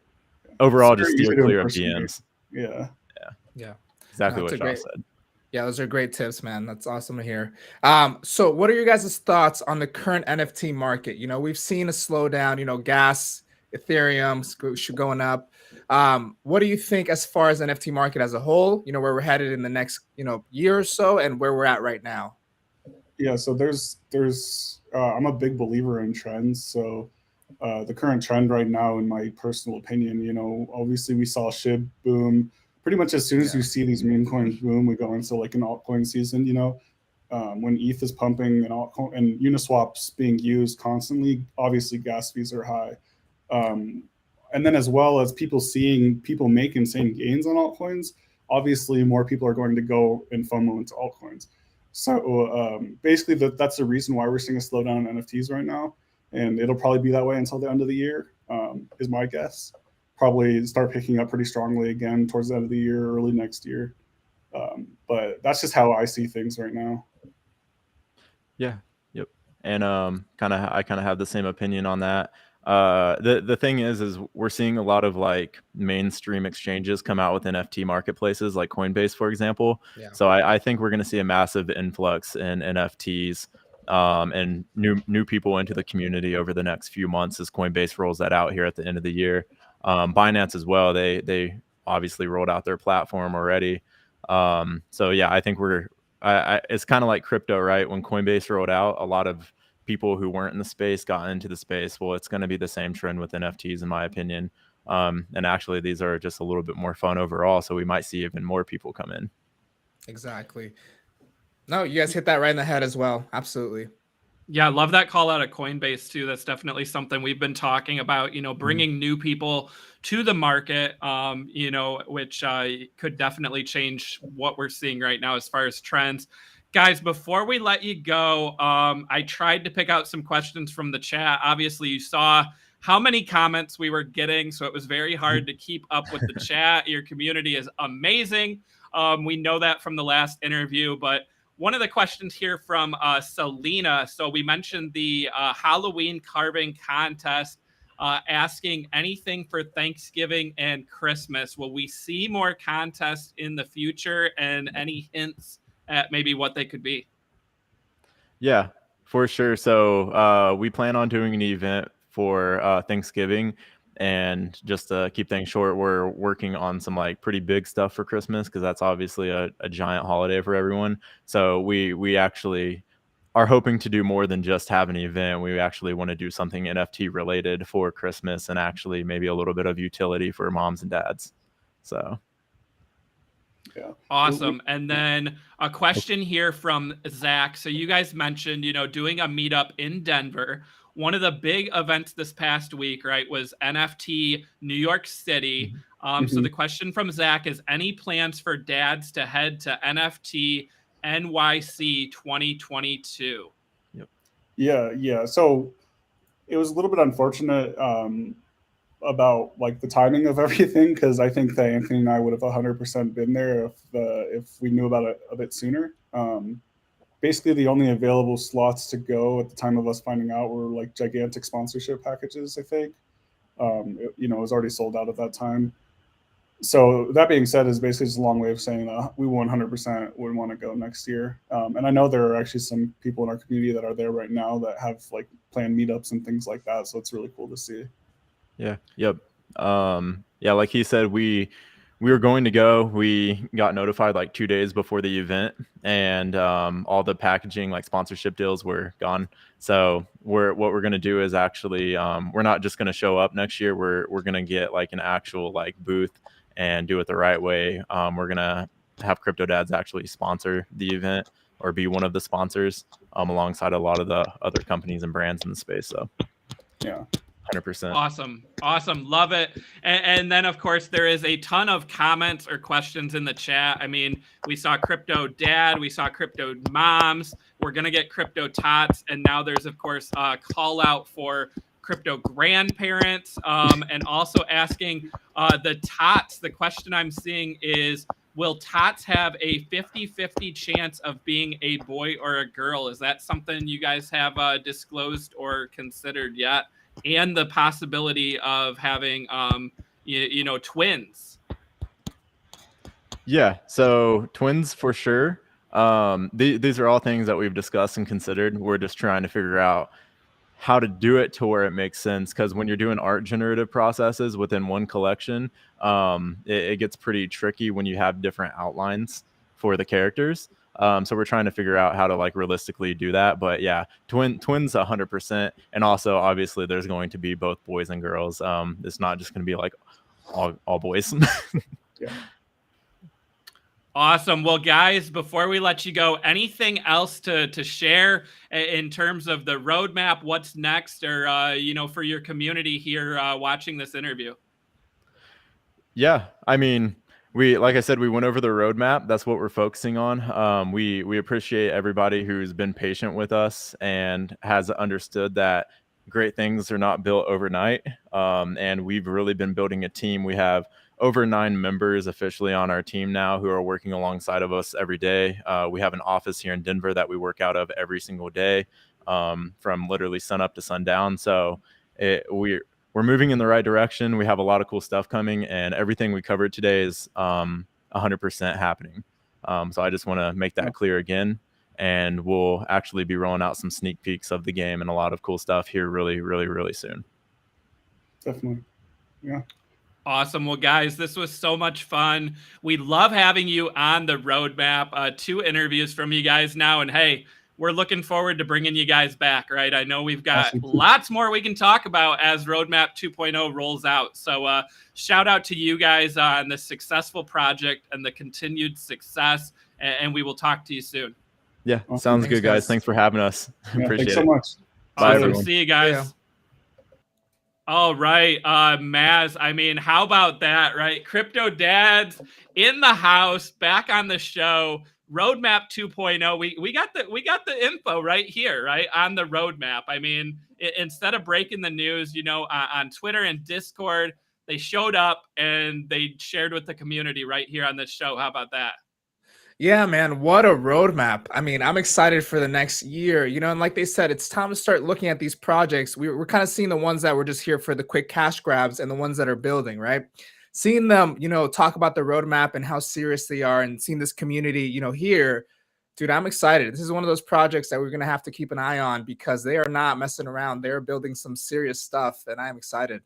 overall just steer clear of DMs. Yeah. Exactly what Josh said. Yeah, those are great tips, man. That's awesome to hear. So what are your guys' thoughts on the current NFT market? You know, we've seen a slowdown, you know, gas, Ethereum going up. What do you think as far as NFT market as a whole, you know, where we're headed in the next, you know, year or so, and where we're at right now? Yeah, so there's I'm a big believer in trends. So the current trend right now, in my personal opinion, you know, obviously we saw SHIB boom. Pretty much as soon as you see these meme coins boom, we go into like an altcoin season, you know. When ETH is pumping and Uniswap's being used constantly, obviously gas fees are high. And then as well as people seeing people make insane gains on altcoins, obviously more people are going to go and FOMO into altcoins. So basically that's the reason why we're seeing a slowdown in NFTs right now. And it'll probably be that way until the end of the year, is my guess. Probably start picking up pretty strongly again towards the end of the year, early next year. But that's just how I see things right now. Yeah. Yep. And I kind of have the same opinion on that. The thing is we're seeing a lot of like mainstream exchanges come out with NFT marketplaces like Coinbase, for example. Yeah. So I think we're going to see a massive influx in NFTs and new people into the community over the next few months as Coinbase rolls that out here at the end of the year. Binance as well. They obviously rolled out their platform already. So yeah, I think it's kind of like crypto, right? When Coinbase rolled out, a lot of people who weren't in the space got into the space. Well, it's going to be the same trend with NFTs, in my opinion. And actually, these are just a little bit more fun overall. So we might see even more people come in. Exactly. No, you guys hit that right in the head as well. Absolutely. Yeah, I love that call out of Coinbase too. That's definitely something we've been talking about, you know, bringing new people to the market, you know, which could definitely change what we're seeing right now as far as trends. Guys, before we let you go, I tried to pick out some questions from the chat. Obviously, you saw how many comments we were getting, so it was very hard to keep up with the chat. Your community is amazing. We know that from the last interview, but one of the questions here from Selena. So we mentioned the Halloween carving contest, asking anything for Thanksgiving and Christmas. Will we see more contests in the future, and any hints at maybe what they could be? Yeah, for sure. So we plan on doing an event for Thanksgiving. And just to keep things short, we're working on some like pretty big stuff for Christmas, because that's obviously a giant holiday for everyone. So we actually are hoping to do more than just have an event. We actually want to do something NFT related for Christmas, and actually maybe a little bit of utility for moms and dads. So yeah, awesome. And then a question here from Zach. So you guys mentioned, you know, doing a meetup in Denver. One of the big events this past week, right, was NFT New York City. So the question from Zach is, any plans for dads to head to NFT NYC 2022? Yeah. So it was a little bit unfortunate about like the timing of everything, because I think that Anthony and I would have 100% been there if we knew about it a bit sooner. Basically, the only available slots to go at the time of us finding out were like gigantic sponsorship packages, I think. It was already sold out at that time. So that being said, is basically just a long way of saying we 100% would want to go next year. And I know there are actually some people in our community that are there right now that have like planned meetups and things like that. So it's really cool to see. yeah, yep. Yeah, like he said, we were going to go. We got notified like 2 days before the event, and all the packaging, like sponsorship deals, were gone. So what we're going to do is actually we're not just going to show up next year. We're going to get like an actual like booth and do it the right way. We're going to have Cryptodads actually sponsor the event, or be one of the sponsors, alongside a lot of the other companies and brands in the space. So yeah. 100%. Awesome. Love it. And then, of course, there is a ton of comments or questions in the chat. I mean, we saw Crypto Dad, we saw Crypto Moms, we're going to get Crypto Tots. And now there's, of course, a call out for crypto grandparents, and also asking the Tots. The question I'm seeing is, will Tots have a 50-50 chance of being a boy or a girl? Is that something you guys have disclosed or considered yet? And the possibility of having, twins. Yeah, so twins for sure. These are all things that we've discussed and considered. We're just trying to figure out how to do it to where it makes sense, because when you're doing art generative processes within one collection, it gets pretty tricky when you have different outlines for the characters. So we're trying to figure out how to like realistically do that. But yeah, twins 100%. And also obviously there's going to be both boys and girls. It's not just going to be like all boys. Yeah. Awesome. Well, guys, before we let you go, anything else to share in terms of the roadmap, what's next, or, you know, for your community here watching this interview? Yeah, I mean, like I said, we went over the roadmap. That's what we're focusing on. We appreciate everybody who's been patient with us and has understood that great things are not built overnight. And we've really been building a team. We have over 9 members officially on our team now who are working alongside of us every day. We have an office here in Denver that we work out of every single day, from literally sun up to sundown. So we're moving in the right direction. We have a lot of cool stuff coming, and everything we covered today is 100% happening. So I just want to make that clear again. And we'll actually be rolling out some sneak peeks of the game and a lot of cool stuff here really, really, really soon. Definitely. Yeah. Awesome. Well, guys, this was so much fun. We love having you on the roadmap. 2 interviews from you guys now. And hey, we're looking forward to bringing you guys back, right? I know we've got lots more we can talk about as Roadmap 2.0 rolls out. So shout out to you guys on the successful project and the continued success. And we will talk to you soon. Yeah, sounds good, guys. Thanks for having us. Yeah, Appreciate it. Thanks so much. Bye, everyone. See you guys. Yeah. All right, Maz, I mean, how about that, right? Cryptodads in the house, back on the show. Roadmap 2.0. We got the info right here, right on the roadmap. I mean, instead of breaking the news, you know, on Twitter and Discord, they showed up and they shared with the community right here on this show. How about that? Yeah, man, what a roadmap. I mean, I'm excited for the next year, you know, and like they said, it's time to start looking at these projects. We're kind of seeing the ones that were just here for the quick cash grabs and the ones that are building, right? Seeing them, you know, talk about the roadmap and how serious they are, and seeing this community, you know, here, dude, I'm excited. This is one of those projects that we're going to have to keep an eye on because they are not messing around. They're building some serious stuff, and I'm excited.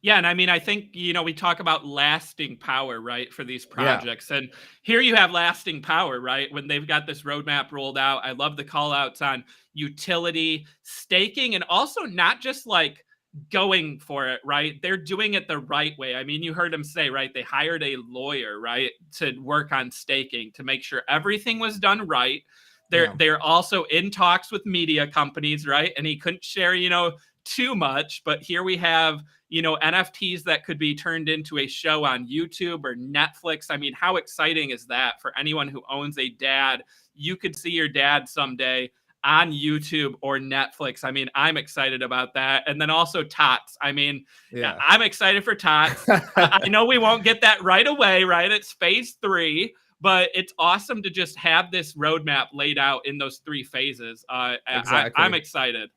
Yeah, and I mean, I think, you know, we talk about lasting power, right, for these projects. Yeah. And here you have lasting power, right, when they've got this roadmap rolled out. I love the call outs on utility, staking, and also not just like going for it, right? They're doing it the right way. I mean, you heard him say, right, they hired a lawyer, right, to work on staking to make sure everything was done right. They're also in talks with media companies, right? And he couldn't share, you know, too much, but here we have, you know, NFTs that could be turned into a show on YouTube or Netflix. I mean, how exciting is that for anyone who owns a dad? You could see your dad someday on YouTube or Netflix. I mean, I'm excited about that. And then also Tots. I mean, I'm excited for Tots. I know we won't get that right away, right? It's phase 3, but it's awesome to just have this roadmap laid out in those 3 phases. Exactly. I'm excited.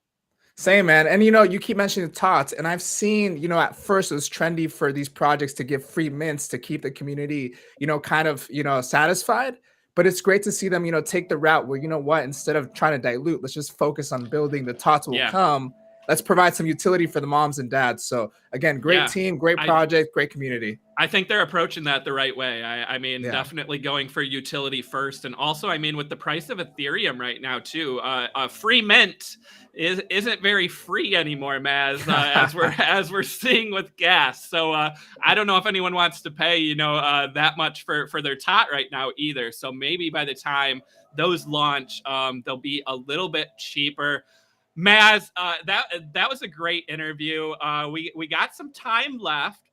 Same, man. And, you know, you keep mentioning Tots, and I've seen, you know, at first it was trendy for these projects to give free mints to keep the community, you know, kind of, you know, satisfied. But it's great to see them, you know, take the route where, you know what, instead of trying to dilute, let's just focus on building. The Tots will come. Let's provide some utility for the moms and dads. So again, great team, great project, great community. I think they're approaching that the right way. I mean, definitely going for utility first. And also, I mean, with the price of Ethereum right now too, a free mint isn't very free anymore, Maz, as we're seeing with gas. So I don't know if anyone wants to pay, you know, that much for their tot right now either. So maybe by the time those launch, they'll be a little bit cheaper. Maz, that was a great interview. We got some time left.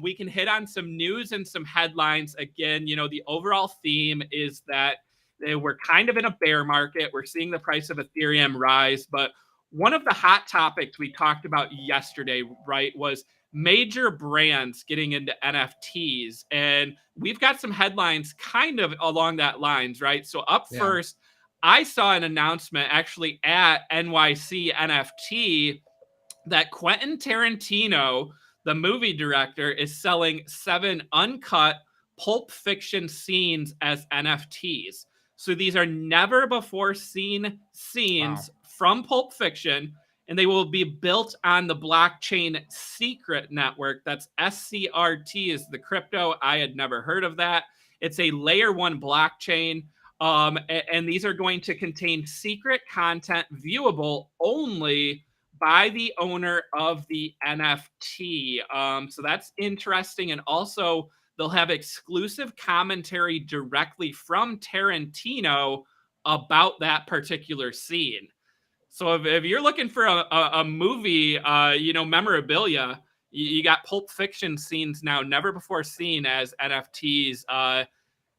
We can hit on some news and some headlines. Again, you know, the overall theme is that we're kind of in a bear market. We're seeing the price of Ethereum rise. But one of the hot topics we talked about yesterday, right, was major brands getting into NFTs. And we've got some headlines kind of along that lines, right? So first, I saw an announcement actually at NYC NFT that Quentin Tarantino, the movie director, is selling 7 uncut Pulp Fiction scenes as NFTs. So these are never before seen scenes from Pulp Fiction, and they will be built on the blockchain Secret Network. That's SCRT is the crypto. I had never heard of that. It's a layer 1 blockchain. And these are going to contain secret content viewable only by the owner of the NFT. So that's interesting. And also, they'll have exclusive commentary directly from Tarantino about that particular scene. So if you're looking for a movie, memorabilia, you got Pulp Fiction scenes now, never before seen as NFTs.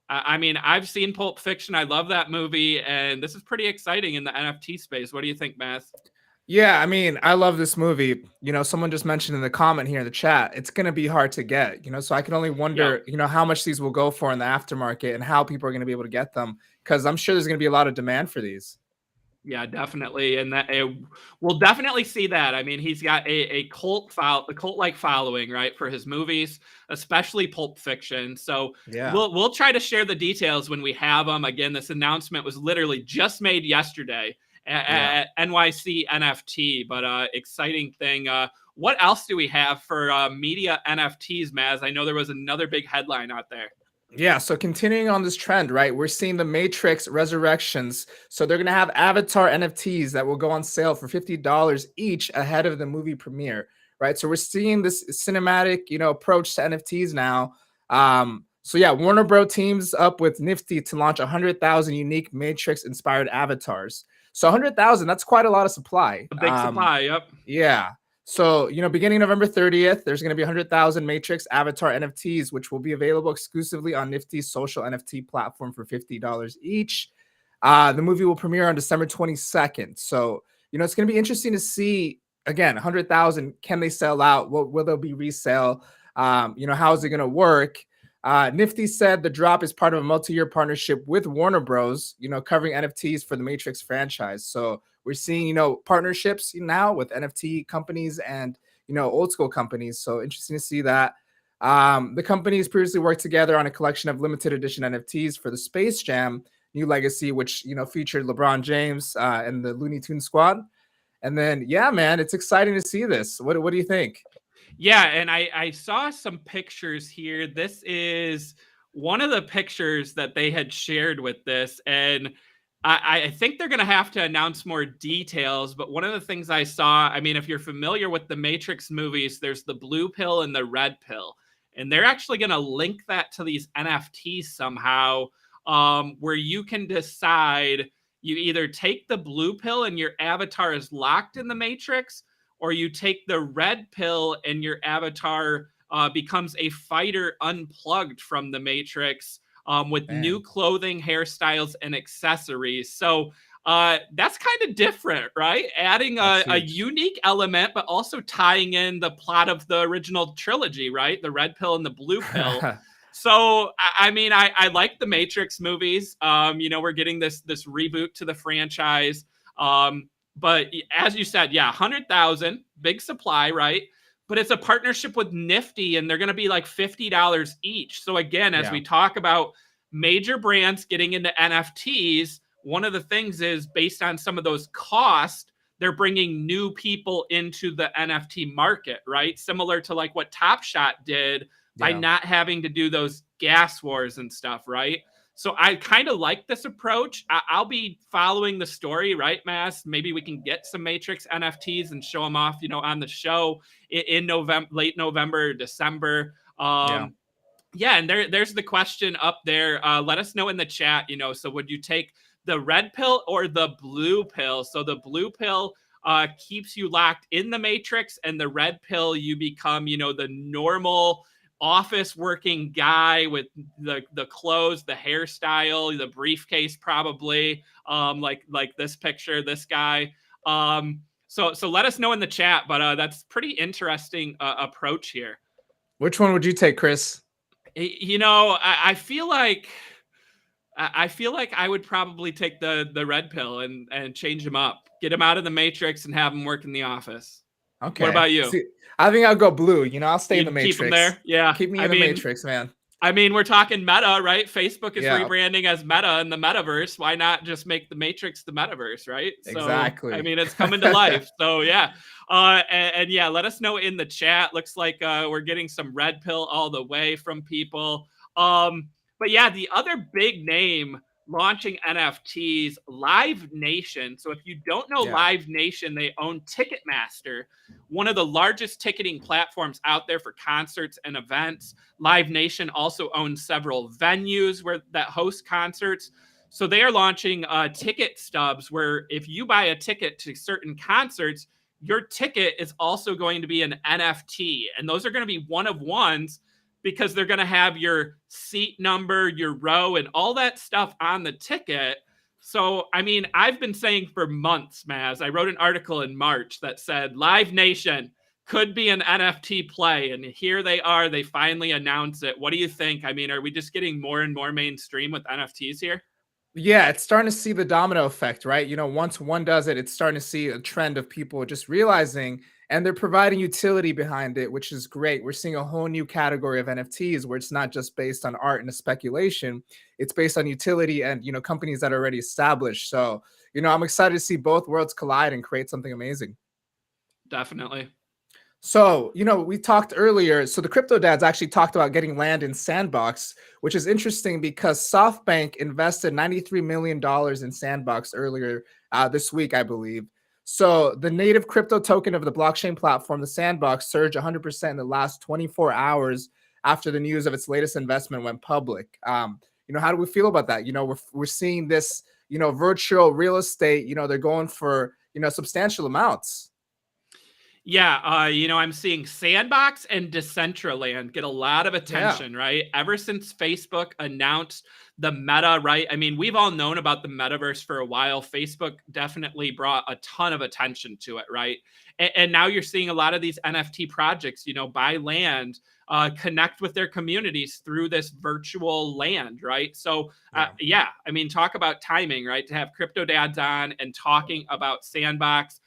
I mean, I've seen Pulp Fiction. I love that movie, and this is pretty exciting in the NFT space. What do you think, Math? Yeah, I mean, I love this movie. Someone just mentioned in the comment here in the chat, it's going to be hard to get, so I can only wonder, how much these will go for in the aftermarket and how people are going to be able to get them, because I'm sure there's going to be a lot of demand for these. Yeah, definitely. And that we'll definitely see that. I mean, he's got a cult-like following, right, for his movies, especially Pulp Fiction. So yeah, we'll try to share the details when we have them. Again, this announcement was literally just made yesterday at NYC NFT, but exciting thing. What else do we have for media NFTs, Maz? I know there was another big headline out there. Yeah, so continuing on this trend, right? We're seeing the Matrix Resurrections. So they're going to have avatar NFTs that will go on sale for $50 each ahead of the movie premiere, right? So we're seeing this cinematic, approach to NFTs now. So yeah, Warner Bros. Teams up with Nifty to launch 100,000 unique Matrix-inspired avatars. So 100,000, that's quite a lot of supply. A big supply, yep. Yeah. So, beginning November 30th, there's going to be 100,000 Matrix Avatar NFTs, which will be available exclusively on Nifty's social NFT platform for $50 each. The movie will premiere on December 22nd. So, it's going to be interesting to see, again, 100,000, can they sell out? Will there be resale? How is it going to work? Nifty said the drop is part of a multi-year partnership with Warner Bros., covering NFTs for the Matrix franchise. So we're seeing, partnerships now with NFT companies and, old school companies. So interesting to see that. The companies previously worked together on a collection of limited edition NFTs for the Space Jam New Legacy, which, featured LeBron James and the Looney Tunes squad. And then, yeah, man, it's exciting to see this. What do you think? Yeah, and I saw some pictures here. This is one of the pictures that they had shared with this, and I think they're going to have to announce more details. But one of the things I saw, I mean, if you're familiar with the Matrix movies, there's the blue pill and the red pill, and they're actually going to link that to these NFTs somehow, where you can decide you either take the blue pill and your avatar is locked in the Matrix, or you take the red pill and your avatar becomes a fighter unplugged from the Matrix with new clothing, hairstyles, and accessories. So that's kind of different, right? Adding a unique element, but also tying in the plot of the original trilogy, right? The red pill and the blue pill. So, I mean, I like the Matrix movies. We're getting this reboot to the franchise. But as you said, yeah, 100,000, big supply, right? But it's a partnership with Nifty, and they're going to be like $50 each. So again, as we talk about major brands getting into NFTs, one of the things is based on some of those costs, they're bringing new people into the NFT market, right? Similar to like what Top Shot did by not having to do those gas wars and stuff, right? So I kind of like this approach. I'll be following the story, right, Mass? Maybe we can get some Matrix NFTs and show them off, on the show in November, late November, December. And there's the question up there. Let us know in the chat, so would you take the red pill or the blue pill? So the blue pill keeps you locked in the Matrix, and the red pill, you become, the normal office working guy with the clothes, the hairstyle, the briefcase, probably like this picture, this guy. So let us know in the chat, but that's pretty interesting approach here. Which one would you take, Chris? I feel like I would probably take the red pill and change him up, get him out of the Matrix and have him work in the office. Okay. What about you? See, I think I'll go blue. I'll stay in the Matrix. Keep him there. Yeah. Keep me in the Matrix, man. I mean, we're talking Meta, right? Facebook is rebranding as Meta in the metaverse. Why not just make the Matrix the metaverse, right? Exactly. So, I mean, it's coming to life. So, yeah. And yeah, let us know in the chat. Looks like we're getting some red pill all the way from people. But yeah, the other big name launching NFTs, Live Nation. So if you don't know Live Nation, they own Ticketmaster, one of the largest ticketing platforms out there for concerts and events. Live Nation also owns several venues that host concerts. So they are launching ticket stubs where if you buy a ticket to certain concerts, your ticket is also going to be an NFT. And those are going to be one of ones because they're going to have your seat number, your row, and all that stuff on the ticket. So, I mean, I've been saying for months, Maz, I wrote an article in March that said Live Nation could be an NFT play. And here they are. They finally announced it. What do you think? I mean, are we just getting more and more mainstream with NFTs here? Yeah, it's starting to see the domino effect, right? You know, once one does it, it's starting to see a trend of people just realizing, and they're providing utility behind it, which is great. We're seeing a whole new category of NFTs where it's not just based on art and a speculation, it's based on utility and, you know, companies that are already established. So, you know, I'm excited to see both worlds collide and create something amazing. Definitely. So, you know, we talked earlier. So the Cryptodads actually talked about getting land in Sandbox, which is interesting because SoftBank invested $93 million in Sandbox earlier this week, I believe. So the native crypto token of the blockchain platform, the Sandbox, surged 100% in the last 24 hours after the news of its latest investment went public. You know, how do we feel about that? You know, we're seeing this, you know, virtual real estate, you know, they're going for, you know, substantial amounts. Yeah, you know, I'm seeing Sandbox and Decentraland get a lot of attention, right? Ever since Facebook announced the Meta, right? I mean, we've all known about the metaverse for a while. Facebook definitely brought a ton of attention to it, right? And now you're seeing a lot of these NFT projects, you know, buy land, connect with their communities through this virtual land, right? So, yeah, I mean, talk about timing, right? To have Cryptodads on and talking about Sandbox.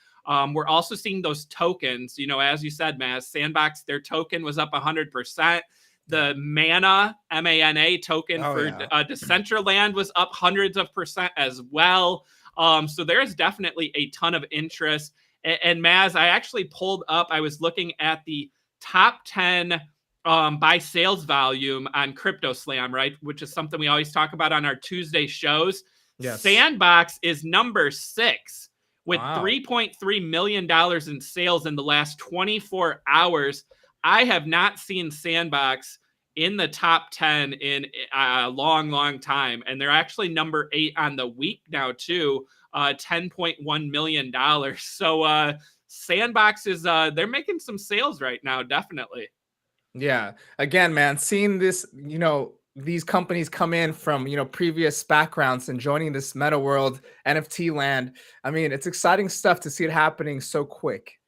We're also seeing those tokens, you know, as you said, Maz, Sandbox, their token was up 100%. The Mana, M-A-N-A token Decentraland was up hundreds of percent as well. So there's definitely a ton of interest. And Maz, I actually pulled up, I was looking at the top 10 by sales volume on CryptoSlam, right? Which is something we always talk about on our Tuesday shows. Yes. Sandbox is number 6. With $3.3 million in sales in the last 24 hours. I have not seen Sandbox in the top 10 in a long, long time. And they're actually number 8 on the week now, too, $10.1 million. So Sandbox is, they're making some sales right now, definitely. Yeah. Again, man, seeing this, you know, these companies come in from, you know, previous backgrounds and joining this meta world, NFT land. I mean, it's exciting stuff to see it happening so quick.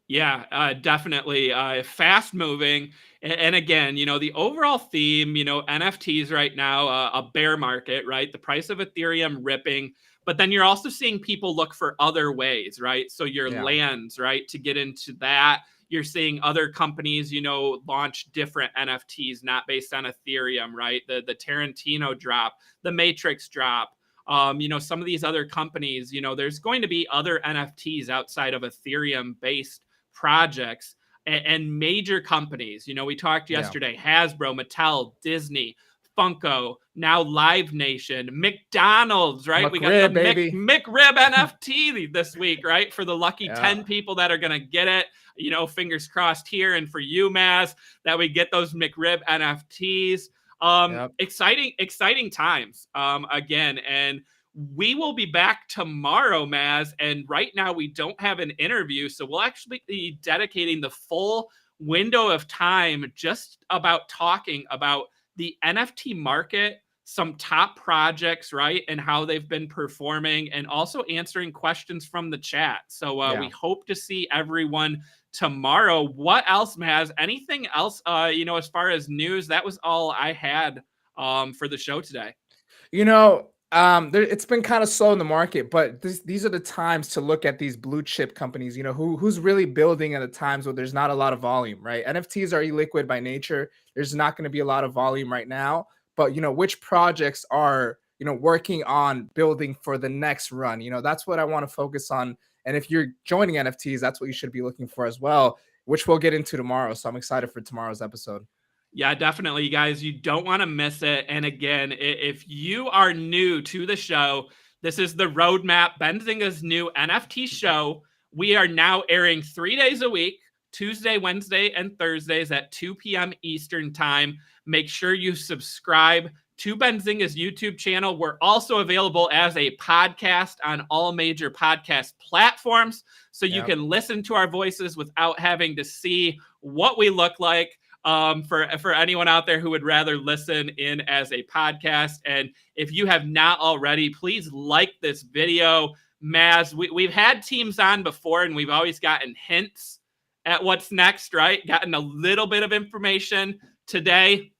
Yeah, definitely fast moving. And again, you know, the overall theme, you know, NFTs right now, a bear market, right? The price of Ethereum ripping, but then you're also seeing people look for other ways, right? So your lands, right? To get into that. You're seeing other companies, you know, launch different NFTs, not based on Ethereum, right? The Tarantino drop, the Matrix drop, you know, some of these other companies, you know, there's going to be other NFTs outside of Ethereum-based projects and major companies. You know, we talked yesterday, Hasbro, Mattel, Disney, Funko, now Live Nation, McDonald's, right? McRib, we got the baby. McRib NFT this week, right? For the lucky 10 people that are going to get it. You know, fingers crossed here. And for you, Maz, that we get those McRib NFTs. Exciting times again. And we will be back tomorrow, Maz. And right now we don't have an interview. So we'll actually be dedicating the full window of time just about talking about the NFT market, some top projects, right? And how they've been performing, and also answering questions from the chat. So we hope to see everyone tomorrow. What else, Maz? Anything else, you know, as far as news? That was all I had for the show today. You know, it's been kind of slow in the market, but these are the times to look at these blue chip companies, you know, who's really building at the times where there's not a lot of volume, right? NFTs are illiquid by nature. There's not going to be a lot of volume right now, but, you know, which projects are, you know, working on building for the next run? You know, that's what I want to focus on. And if you're joining NFTs, that's what you should be looking for as well, which we'll get into tomorrow. So I'm excited for tomorrow's episode. Yeah, definitely, you guys. You don't want to miss it. And again, if you are new to the show, this is the roadmap, Benzinga's new NFT show. We are now airing 3 days a week, Tuesday, Wednesday, and Thursdays at 2 p.m. Eastern time. Make sure you subscribe to Benzinga's YouTube channel. We're also available as a podcast on all major podcast platforms, so you can listen to our voices without having to see what we look like. For anyone out there who would rather listen in as a podcast. And if you have not already, please like this video. Maz, we've had teams on before, and we've always gotten hints at what's next, right? Gotten a little bit of information. Today,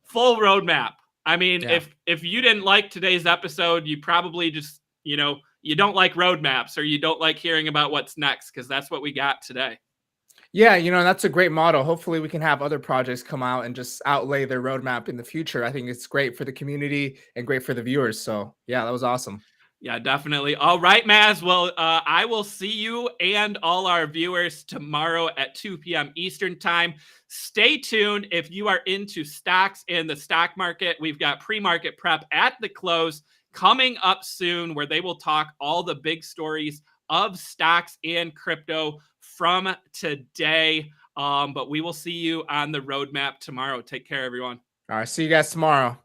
full roadmap. I mean, if you didn't like today's episode, you probably just, you don't like roadmaps, or you don't like hearing about what's next, because that's what we got today. Yeah, that's a great model. Hopefully we can have other projects come out and just outlay their roadmap in the future. I think it's great for the community and great for the viewers. So yeah, that was awesome. Yeah, definitely. All right, Maz. Well, I will see you and all our viewers tomorrow at 2 p.m. Eastern time. Stay tuned if you are into stocks and the stock market. We've got pre-market prep at the close coming up soon, where they will talk all the big stories of stocks and crypto from today. But we will see you on the roadmap tomorrow. Take care, everyone. All right. See you guys tomorrow.